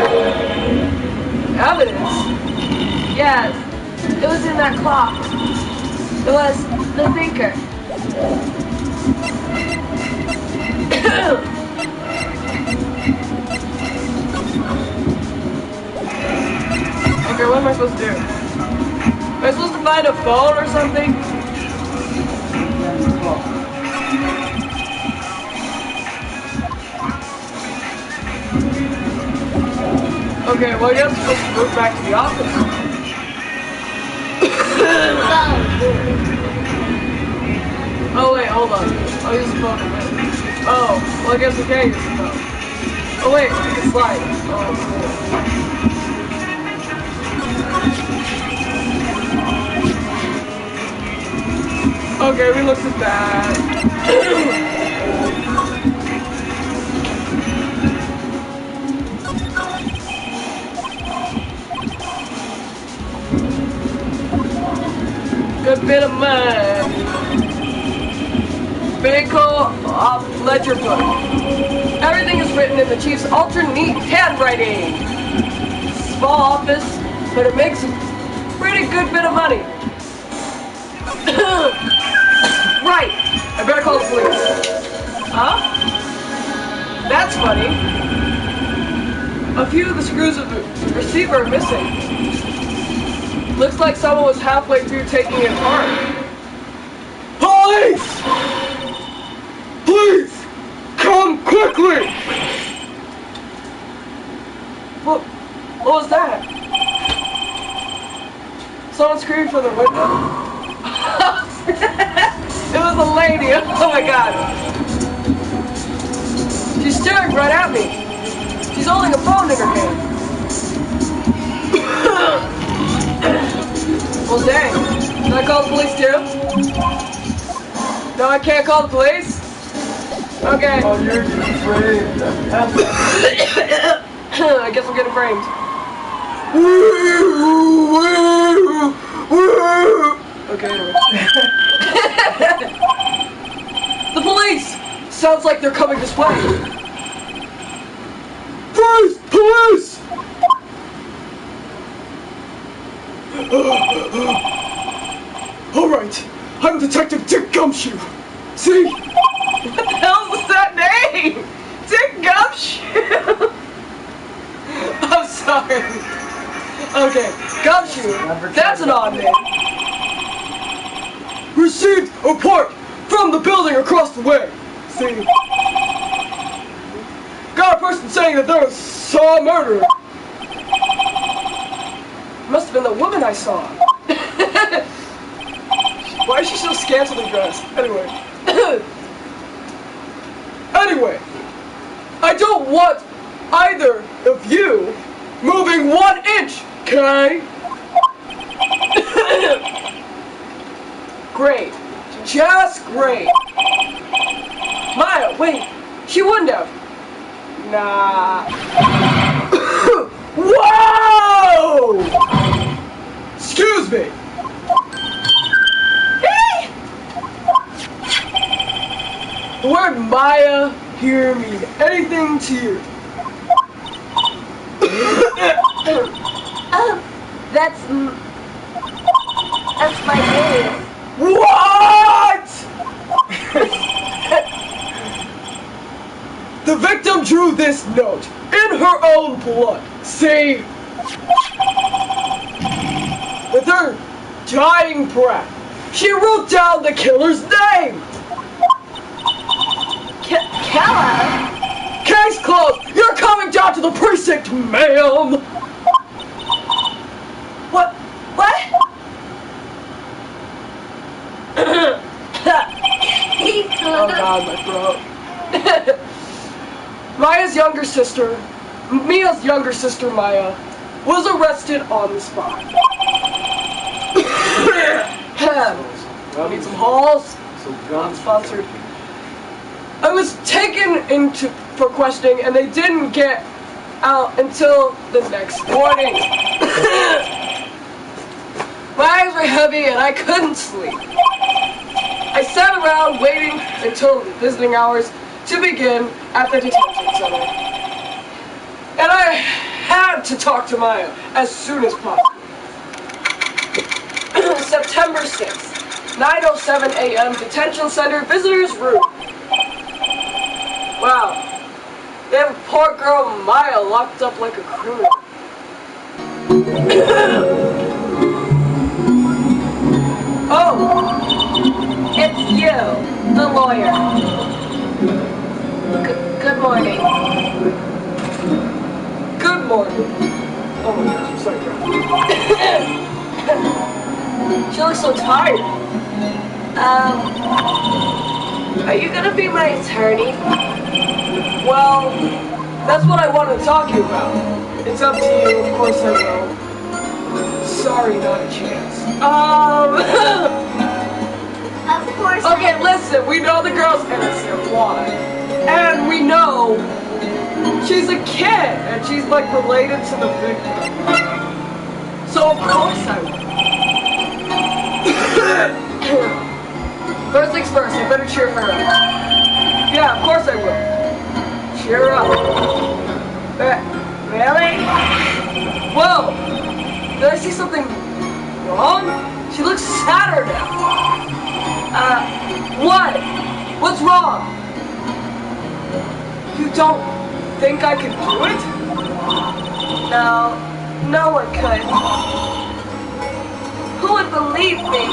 Evidence? Yes. It was in that clock. It was the thinker. Okay, what am I supposed to do? Am I supposed to find a phone or something? Okay, well, I guess I'm supposed to move back to the office. Oh, wait, hold on. I'll use the phone in a minute. Oh, well, I guess we can use the phone. Oh, wait, I can slide. Oh, cool. Okay, we looked at that. Good bit of money. Vehicle ledger book. Everything is written in the chief's ultra neat handwriting. Small office, but it makes a pretty good bit of money. Right. I better call the police. Huh? That's funny. A few of the screws of the receiver are missing. Looks like someone was halfway through taking it apart. Police! Please! Come quickly! What was that? Someone screamed from the window. It was a lady. Oh my god. She's staring right at me. She's holding a phone in her hand. Well, dang. Can I call the police too? No, I can't call the police? Okay. Oh, you're getting framed. I guess I'm getting framed. Okay, anyway. The police! Sounds like they're coming this way. Police! Police! Alright, I'm Detective Dick Gumshoe. See? What the hell was that name? Dick Gumshoe? I'm sorry. Okay, Gumshoe. That's an odd name. Received a report from the building across the way. See? Got a person saying that there was a murder. Must have been the woman I saw. Why is she so scantily dressed? Anyway. Anyway. I don't want either of you moving 1 inch, okay? Great. Just great. Maya, wait. She wouldn't have. Nah. Whoa! Excuse me. word Maya here mean anything to you? That's my name. What? The victim drew this note in her own blood, saying, with her dying breath, she wrote down the killer's name. Killer? Case closed. You're coming down to the precinct, ma'am. What? Oh God, my throat. Mia's younger sister Maya, was arrested on the spot. Need some halls? Not sponsored. I was taken for questioning, and they didn't get out until the next morning. My eyes were heavy, and I couldn't sleep. I sat around waiting until the visiting hours to begin at the detention center. And I had to talk to Maya as soon as possible. September 6th, 9:07 a.m. Detention Center Visitors Room. Wow. They have poor girl Maya locked up like a criminal. Oh! It's you, the lawyer. Good morning. Good morning. Oh my gosh, I'm sorry, girl. She looks so tired. Are you gonna be my attorney? Well, that's what I want to talk to you about. It's up to you, of course I will. Sorry, not a chance. Of course. Okay, listen, we know the girl's innocent, why? And we know she's a kid, and she's like related to the victim. So of course I will. First things first, I better cheer her up. Yeah, of course I will. Cheer her up. Really? Whoa! Did I see something wrong? She looks sadder now. What? What's wrong? You don't think I could do it? No, no one could. Who would believe me?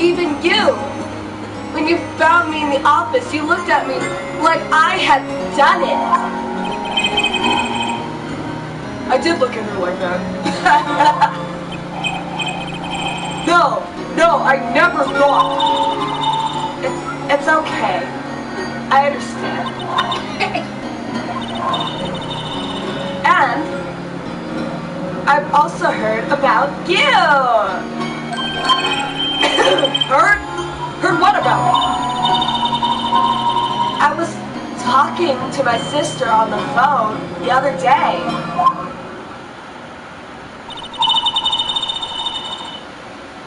Even you. When you found me in the office, you looked at me like I had done it. I did look at her like that. No, I never thought. It's okay. I understand. And I've also heard about you. Heard? Heard what about me? I was talking to my sister on the phone the other day.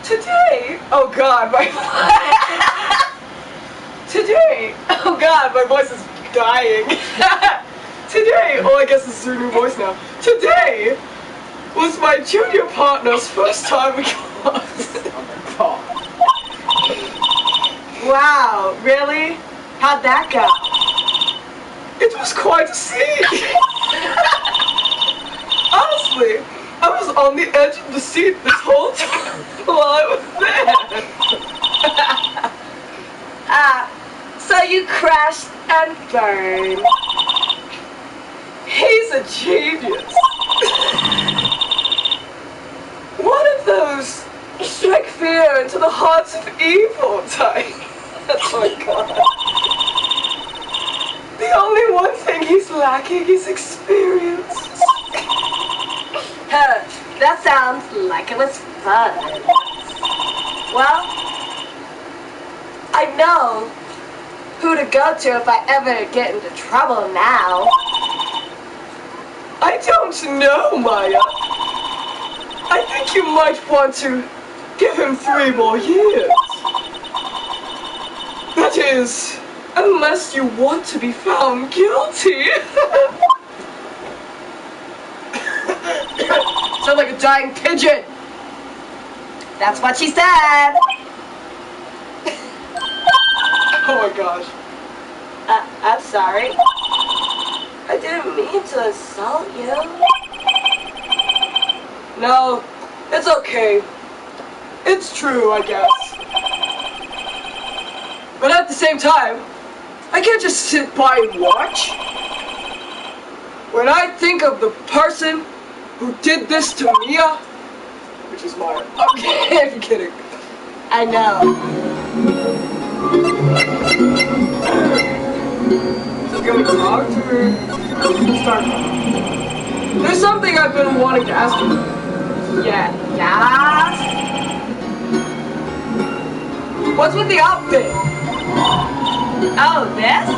Today? Oh God, Today? Oh God, my voice is dying. Today, oh I guess this is her new voice now. Today was my junior partner's first time we got. Wow, really? How'd that go? It was quite a scene. Honestly, I was on the edge of the seat this whole time while I was there. So you crashed and burned. He's a genius. One of those strike fear into the hearts of evil type. Oh my God. The only one thing he's lacking is experience. That sounds like it was fun. Well, I know who to go to if I ever get into trouble now. I don't know, Maya. I think you might want to give him 3 more years. That is, unless you want to be found guilty. Sound like a dying pigeon. That's what she said. Oh my gosh. I'm sorry. I didn't mean to assault you. No, it's okay. It's true, I guess. But at the same time, I can't just sit by and watch. When I think of the person who did this to Mia, which is Maya. Okay, I'm kidding. I know. So can we talk or start? There's something I've been wanting to ask you. Yeah. What's with the outfit? Oh, this?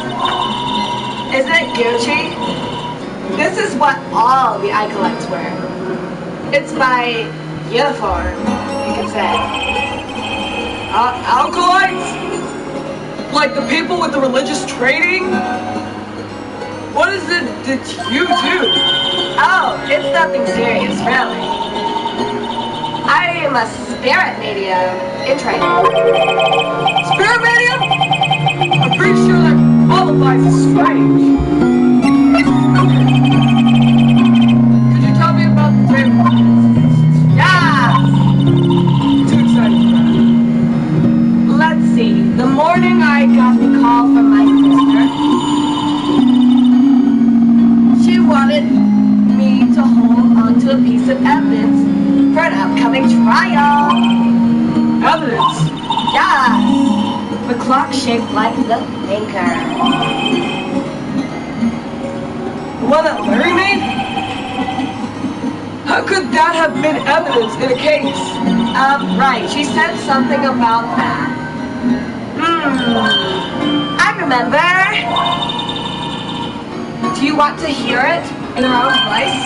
Isn't it Gucci? This is what all the acolytes wear. It's my uniform, you could say. Acolytes? Like the people with the religious training? What is it that you do? Oh, it's nothing serious, really. I am a spirit medium in training. Spirit medium? I'm pretty sure that qualifies as strange. Could you tell me about the day? Yeah! Too excited for that. Let's see. The morning I got the call from my sister, she wanted me to hold onto a piece of evidence for an upcoming trial. Evidence? Yes! The clock shaped like the thinker. The one that Larry made? How could that have been evidence in a case? Right. She said something about that. I remember. Do you want to hear it in her own voice?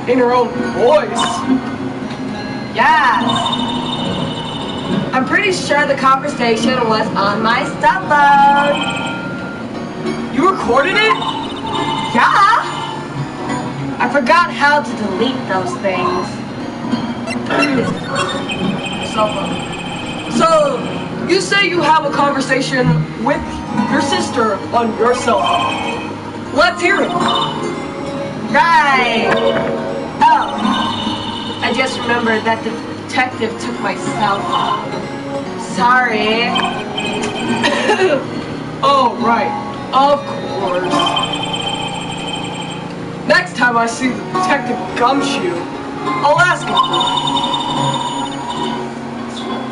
In her own voice? Yes. I'm pretty sure the conversation was on my cell phone. You recorded it? Yeah. I forgot how to delete those things. Cell phone. So, you say you have a conversation with your sister on your cell phone. Let's hear it. Right. Oh. I just remembered that the detective took my cell phone. Sorry. Oh, right. Of course. Next time I see the detective gumshoe, I'll ask him.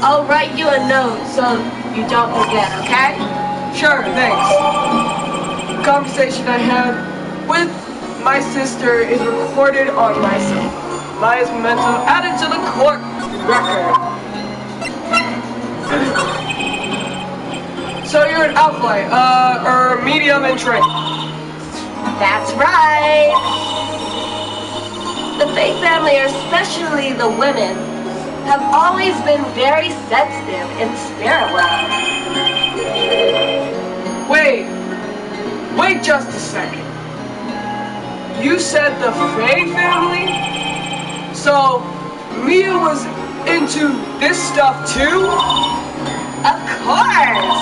I'll write you a note so you don't forget, okay? Sure, thanks. The conversation I had with my sister is recorded on my cell phone. Maya's memento added to the court record. So you're an alkali, or medium in training. That's right. The Faith family, especially the women, have always been very sensitive in the spirit world. Wait just a second. You said the Faye family? So, Mia was into this stuff too? Of course.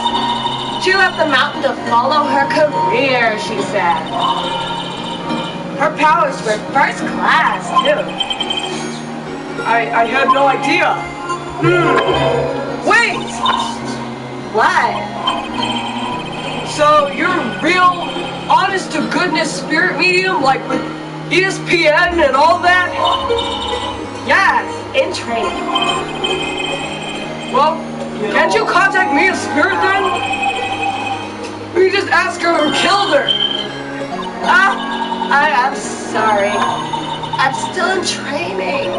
She left the mountain to follow her career, she said. Her powers were first class, too. I had no idea. Wait! What? So you're a real, honest to goodness spirit medium, like with ESPN and all that? Yes, in training. Well, can't you contact me as spirit then? We just ask her who killed her. I'm sorry. I'm still in training.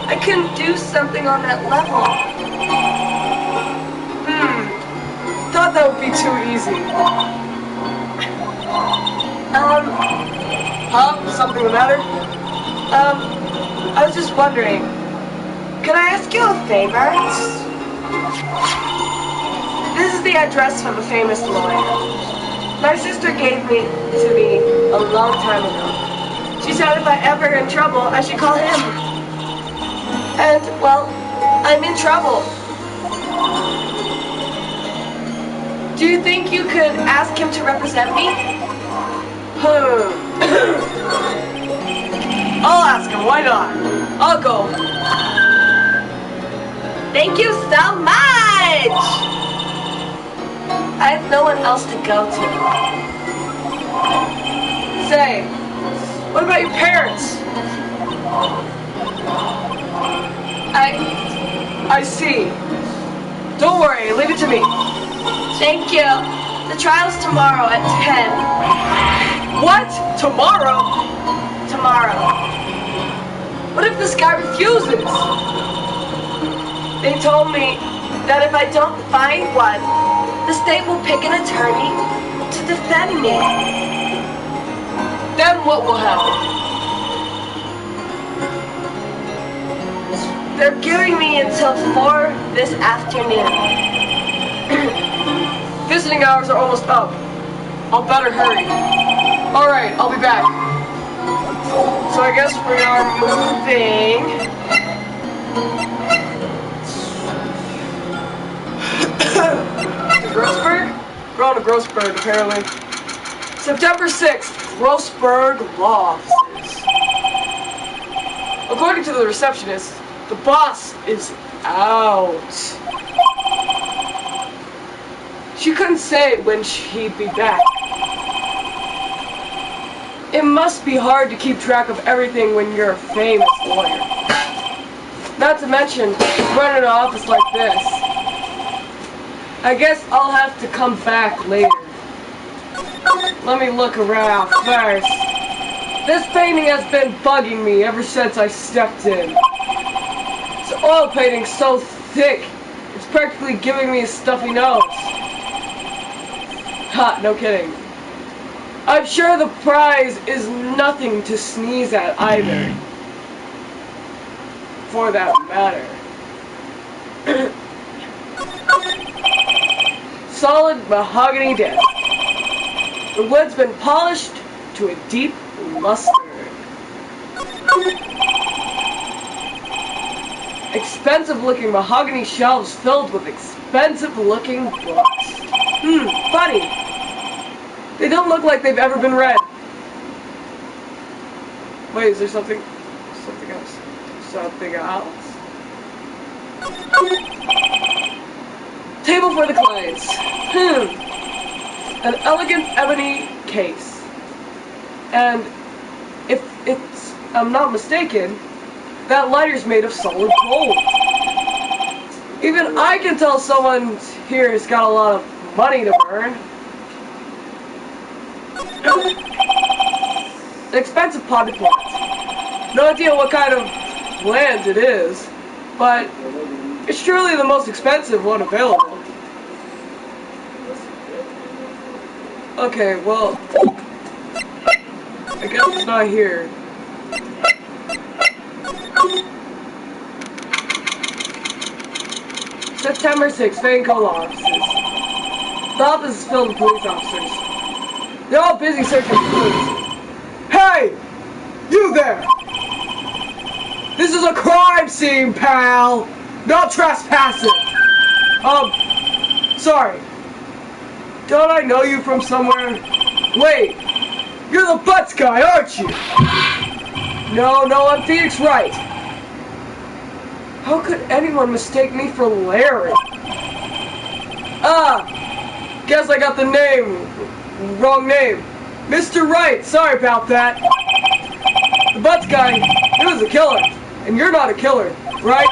I couldn't do something on that level. Thought that would be too easy. Something the matter? I was just wondering, could I ask you a favor? This is the address for the famous lawyer. My sister gave me to me a long time ago. She said if I ever in trouble, I should call him. And, well, I'm in trouble. Do you think you could ask him to represent me? I'll ask him, why not? I'll go. Thank you so much! I have no one else to go to. Say, what about your parents? I see. Don't worry, leave it to me. Thank you. The trial's tomorrow at 10. What? Tomorrow? Tomorrow. What if this guy refuses? They told me that if I don't find one, the state will pick an attorney to defend me. Then what will happen? They're giving me until 4 this afternoon. Visiting hours are almost up. I'll better hurry. Alright, I'll be back. So I guess we are moving. To Grossberg? We're on to Grossberg, apparently. September 6th, Grossberg Law Offices. According to the receptionist, the boss is out. She couldn't say when he'd be back. It must be hard to keep track of everything when you're a famous lawyer. Not to mention, running an office like this. I guess I'll have to come back later. Let me look around first. This painting has been bugging me ever since I stepped in. This oil painting's so thick, it's practically giving me a stuffy nose. Ha, no kidding. I'm sure the prize is nothing to sneeze at either. For that matter. Solid mahogany desk. The wood's been polished to a deep luster. Expensive-looking mahogany shelves filled with expensive-looking books. Funny. They don't look like they've ever been read. Wait, is there something else? Something else? Table for the clients. An elegant ebony case. And if I'm not mistaken, that lighter's made of solid gold. Even I can tell someone here has got a lot of money to burn. An expensive potted plant. No idea what kind of plant it is, but it's surely the most expensive one available. Okay, well, I guess it's not here. September 6th, Vanco Law Offices. The office is filled with police officers. They're all busy searching for clues. Hey! You there! This is a crime scene, pal! No trespassing! Sorry. Don't I know you from somewhere? Wait! You're the Butts guy, aren't you? No, I'm Phoenix Wright. How could anyone mistake me for Larry? Guess I got the wrong name. Mr. Wright, sorry about that. The Butts guy, he was a killer. And you're not a killer, right?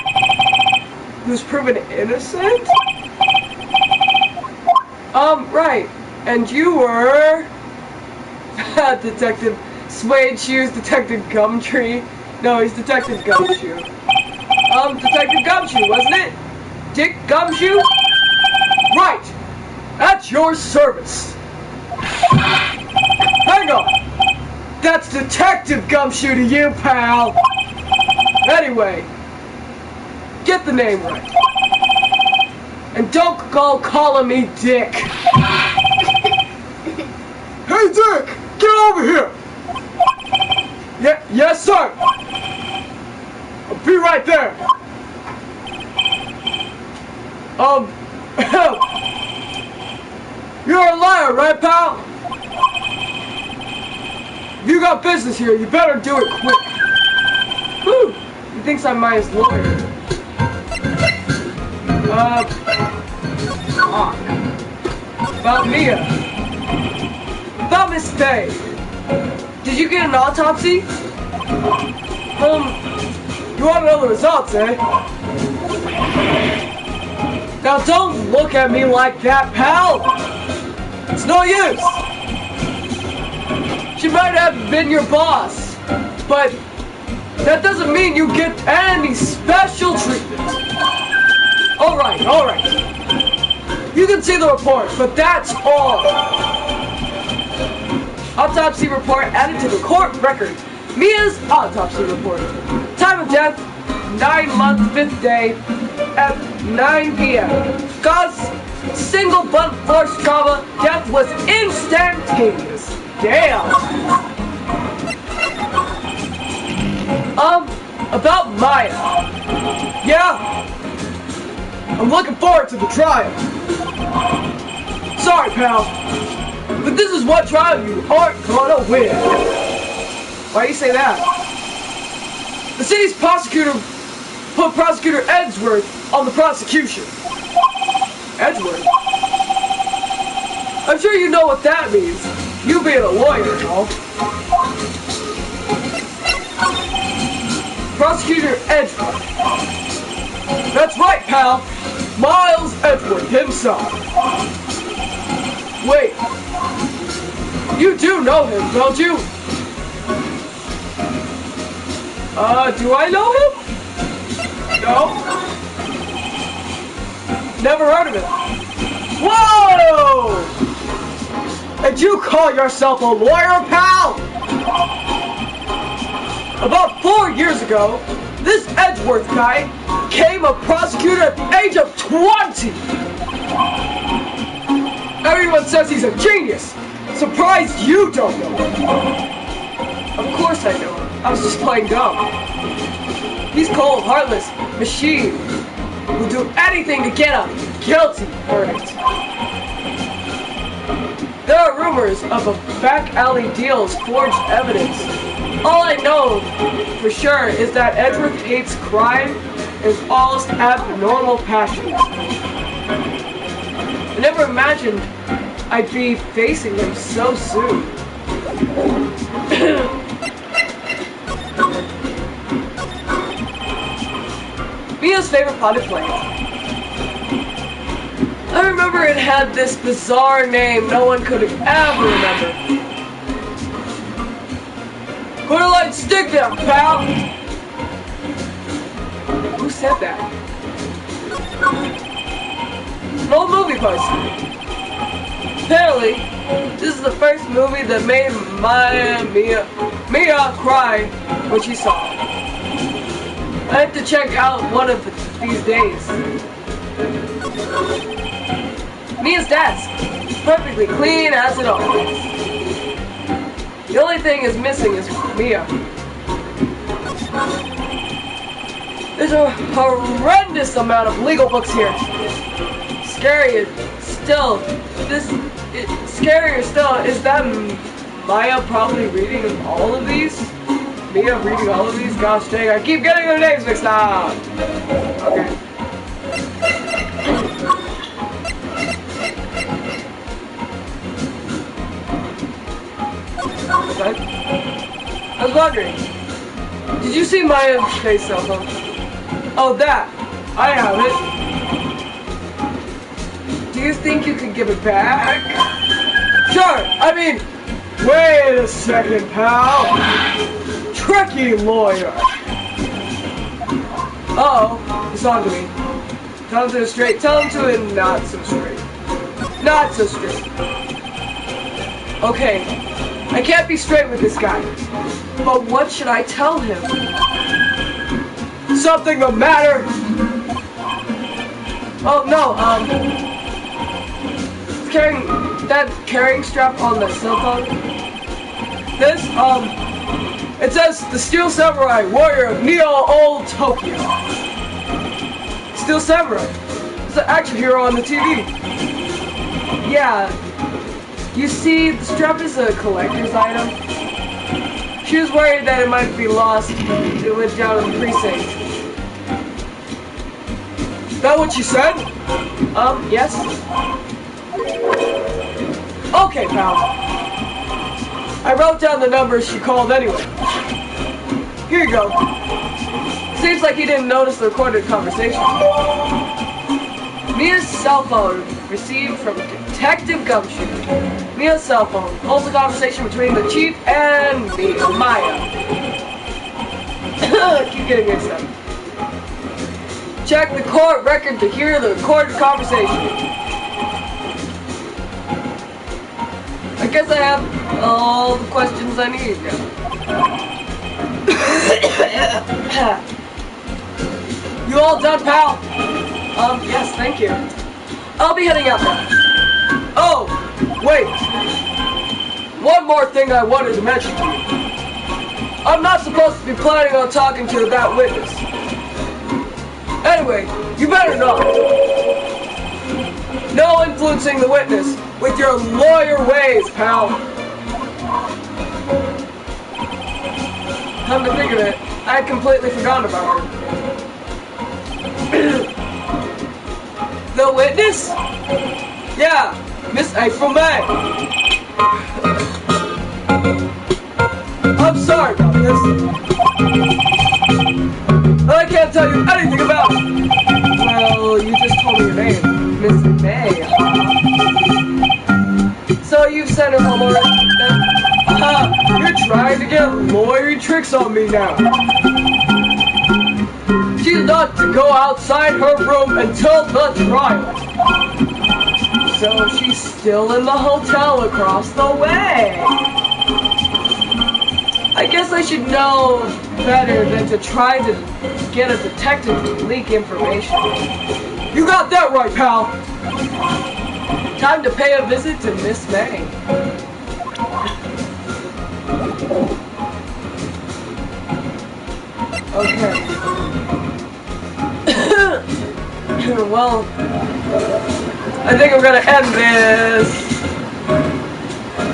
He was proven innocent? Right. And you were... Detective Suede Shoes, Detective Gumtree. No, he's Detective Gumshoe. Detective Gumshoe, wasn't it? Dick Gumshoe? Right! At your service! Hang on! That's Detective Gumshoe to you, pal! Anyway, get the name right. And don't go calling me Dick. Hey, Dick! Get over here! Yes, sir. I'll be right there. You're a liar, right, pal? If you got business here, you better do it quick. Whew. He thinks I'm Maya's lawyer. About Mia. About Miss Faye. Did you get an autopsy? You want to know the results, eh? Now don't look at me like that, pal! It's no use! She might have been your boss, but that doesn't mean you get any special treatment. Alright. You can see the report, but that's all. Autopsy report added to the court record. Mia's autopsy report. Time of death, 9 months, 5th day, at 9 p.m. Cause, single blunt force trauma. Death was instantaneous. Damn. About Maya. Yeah. I'm looking forward to the trial. Sorry, pal. But this is one trial you aren't gonna win. Why do you say that? The city's prosecutor put Prosecutor Edgeworth on the prosecution. Edgeworth? I'm sure you know what that means. You being a lawyer and all. Prosecutor Edgeworth. That's right, pal. Miles Edgeworth himself. Wait. You do know him, don't you? Do I know him? No. Never heard of him. Whoa! And you call yourself a lawyer, pal? About 4 years ago, this Edgeworth guy became a prosecutor at the age of 20. Everyone says he's a genius. Surprised you don't know him. Of course I know him. I was just playing dumb. He's cold, heartless, machine. Will do anything to get a guilty verdict. There are rumors of a back alley deal's forged evidence. All I know for sure is that Edgeworth hates crime and is almost abnormal passion. I never imagined I'd be facing him so soon. Mia's favorite potted plant. I remember it had this bizarre name no one could ever remember. Put a light stick down, pal! Who said that? An old movie poster. Apparently, this is the first movie that made Mia cry when she saw it. I have to check out one of these days. Mia's desk, perfectly clean as it always. The only thing is missing is Mia. There's a horrendous amount of legal books here. Scarier still is that Maya probably reading all of these? Mia reading all of these? Gosh dang, I keep getting their names mixed up. Okay. I was wondering, did you see Maya's face cell phone? Oh, that. I have it. Do you think you could give it back? Sure, I mean, wait a second, pal. Tricky lawyer. Uh-oh, he's on to me. Tell him to the straight, tell him to the not so straight. Not so straight. Okay, I can't be straight with this guy. But what should I tell him? Something the matter? Oh no, carrying that carrying strap on the cell phone. This, it says the Steel Samurai, warrior of Neo Old Tokyo. Steel Samurai. It's an action hero on the TV. Yeah. You see, the strap is a collector's item. She was worried that it might be lost. It went down in the precinct. Is that what you said? Yes. Okay, pal. I wrote down the numbers she called anyway. Here you go. Seems like he didn't notice the recorded conversation. Mia's cell phone received from Detective Gumshoe. Mia's cell phone holds a conversation between the chief and Maya. Keep getting mixed up. Check the court record to hear the recorded conversation. I guess I have all the questions I need now. You all done, pal? Yes, thank you. I'll be heading out now. Oh, wait. One more thing I wanted to mention to you. I'm not supposed to be planning on talking to that witness. Anyway, you better not. No influencing the witness with your lawyer ways, pal. Come to think of it, I had completely forgotten about her. The witness? Yeah, Miss April May. I'm sorry about this. I can't tell you anything about it. Well, you just told me your name, Miss May. So you've sent her home already? You're trying to get lawyery tricks on me now. She's not to go outside her room until the trial. So she's still in the hotel across the way. I guess I should know better than to try to get a detective to leak information. You got that right, pal. Time to pay a visit to Miss May. Okay. Well, I think I'm gonna end this